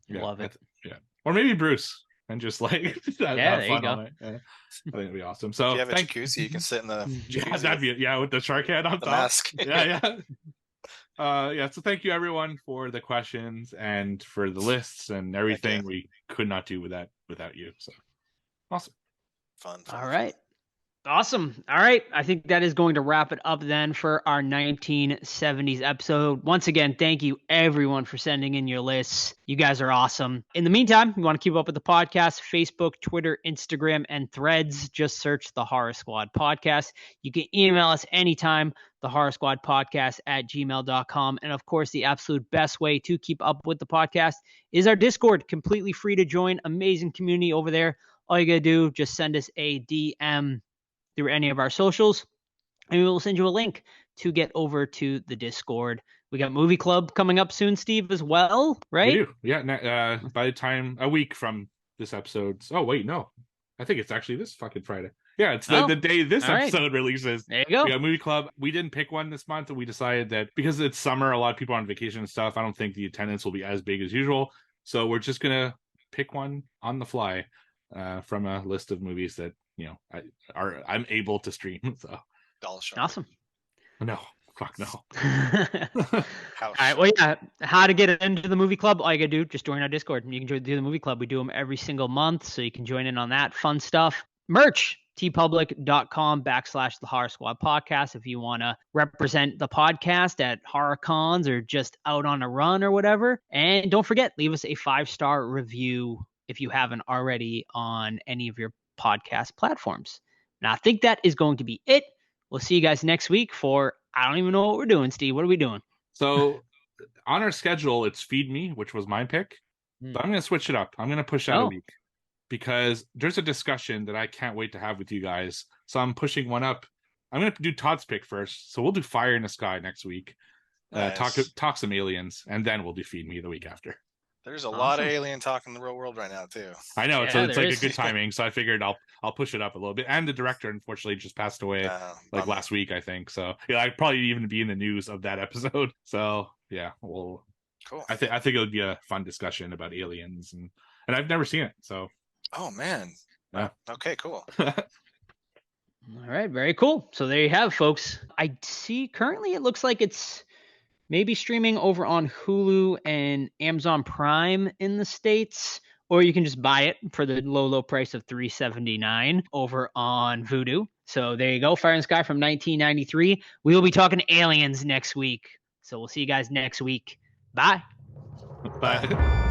Love it. Yeah. Or maybe Bruce and just like have there you fun go. all night. Yeah. I think it'd be awesome. If So you have a thank jacuzzi, you can sit in the Yeah, jacuzzi that'd with be with the shark head on the top. mask. Yeah. So thank you everyone for the questions and for the lists and everything. yeah. We could not do without you. So awesome. Fun. All right. Awesome. All right. I think that is going to wrap it up then for our 1970s episode. Once again, thank you everyone for sending in your lists. You guys are awesome. In the meantime, you want to keep up with the podcast, Facebook, Twitter, Instagram, and Threads. Just search the Horror Squad Podcast. You can email us anytime, thehorrorsquadpodcast@gmail.com. And of course, the absolute best way to keep up with the podcast is our Discord, completely free to join. Amazing community over there. All you got to do, just send us a DM through any of our socials, and we will send you a link to get over to the Discord. We got Movie Club coming up soon, Steve, as well, right? We do. Yeah. By the time a week from this episode. Oh wait, no. I think it's actually this fucking Friday. Yeah, it's the day this episode releases. There you go. We got Movie Club. We didn't pick one this month, and we decided that because it's summer, a lot of people are on vacation and stuff. I don't think the attendance will be as big as usual. So we're just gonna pick one on the fly from a list of movies that I'm able to stream. So awesome. No, fuck no. All right. Well, yeah. How to get into the Movie Club? All you gotta do, just join our Discord. You can do the Movie Club. We do them every single month, so you can join in on that fun stuff. Merch. tpublic.com/the Horror Squad Podcast if you want to represent the podcast at horror cons or just out on a run or whatever. And don't forget, leave us a 5-star review if you haven't already on any of your podcast platforms. Now, I think that is going to be it. We'll see you guys next week for, I don't even know what we're doing, Steve. What are we doing? So on our schedule, it's Feed Me, which was my pick. But I'm going to switch it up. I'm going to push out a week because there's a discussion that I can't wait to have with you guys. So I'm pushing one up. I'm going to do Todd's pick first. So we'll do Fire in the Sky next week. Nice. Talk some aliens, and then we'll do Feed Me the week after. There's a lot of alien talk in the real world right now too. I know it's Yeah, like there a is. good timing, so I figured I'll push it up a little bit. And the director unfortunately just passed away Bummer. last week, I think. So yeah, I'd probably even be in the news of that episode. So yeah, well, Cool. I think it would be a fun discussion about aliens, and I've never seen it, so. Oh man. Yeah. Okay, cool. All right, very cool. So there you have, folks. I see currently it looks like it's maybe streaming over on Hulu and Amazon Prime in the States, or you can just buy it for the low price of $3.79 over on Vudu. So there you go, Fire in the Sky from 1993. We will be talking aliens next week. So we'll see you guys next week. Bye. Bye.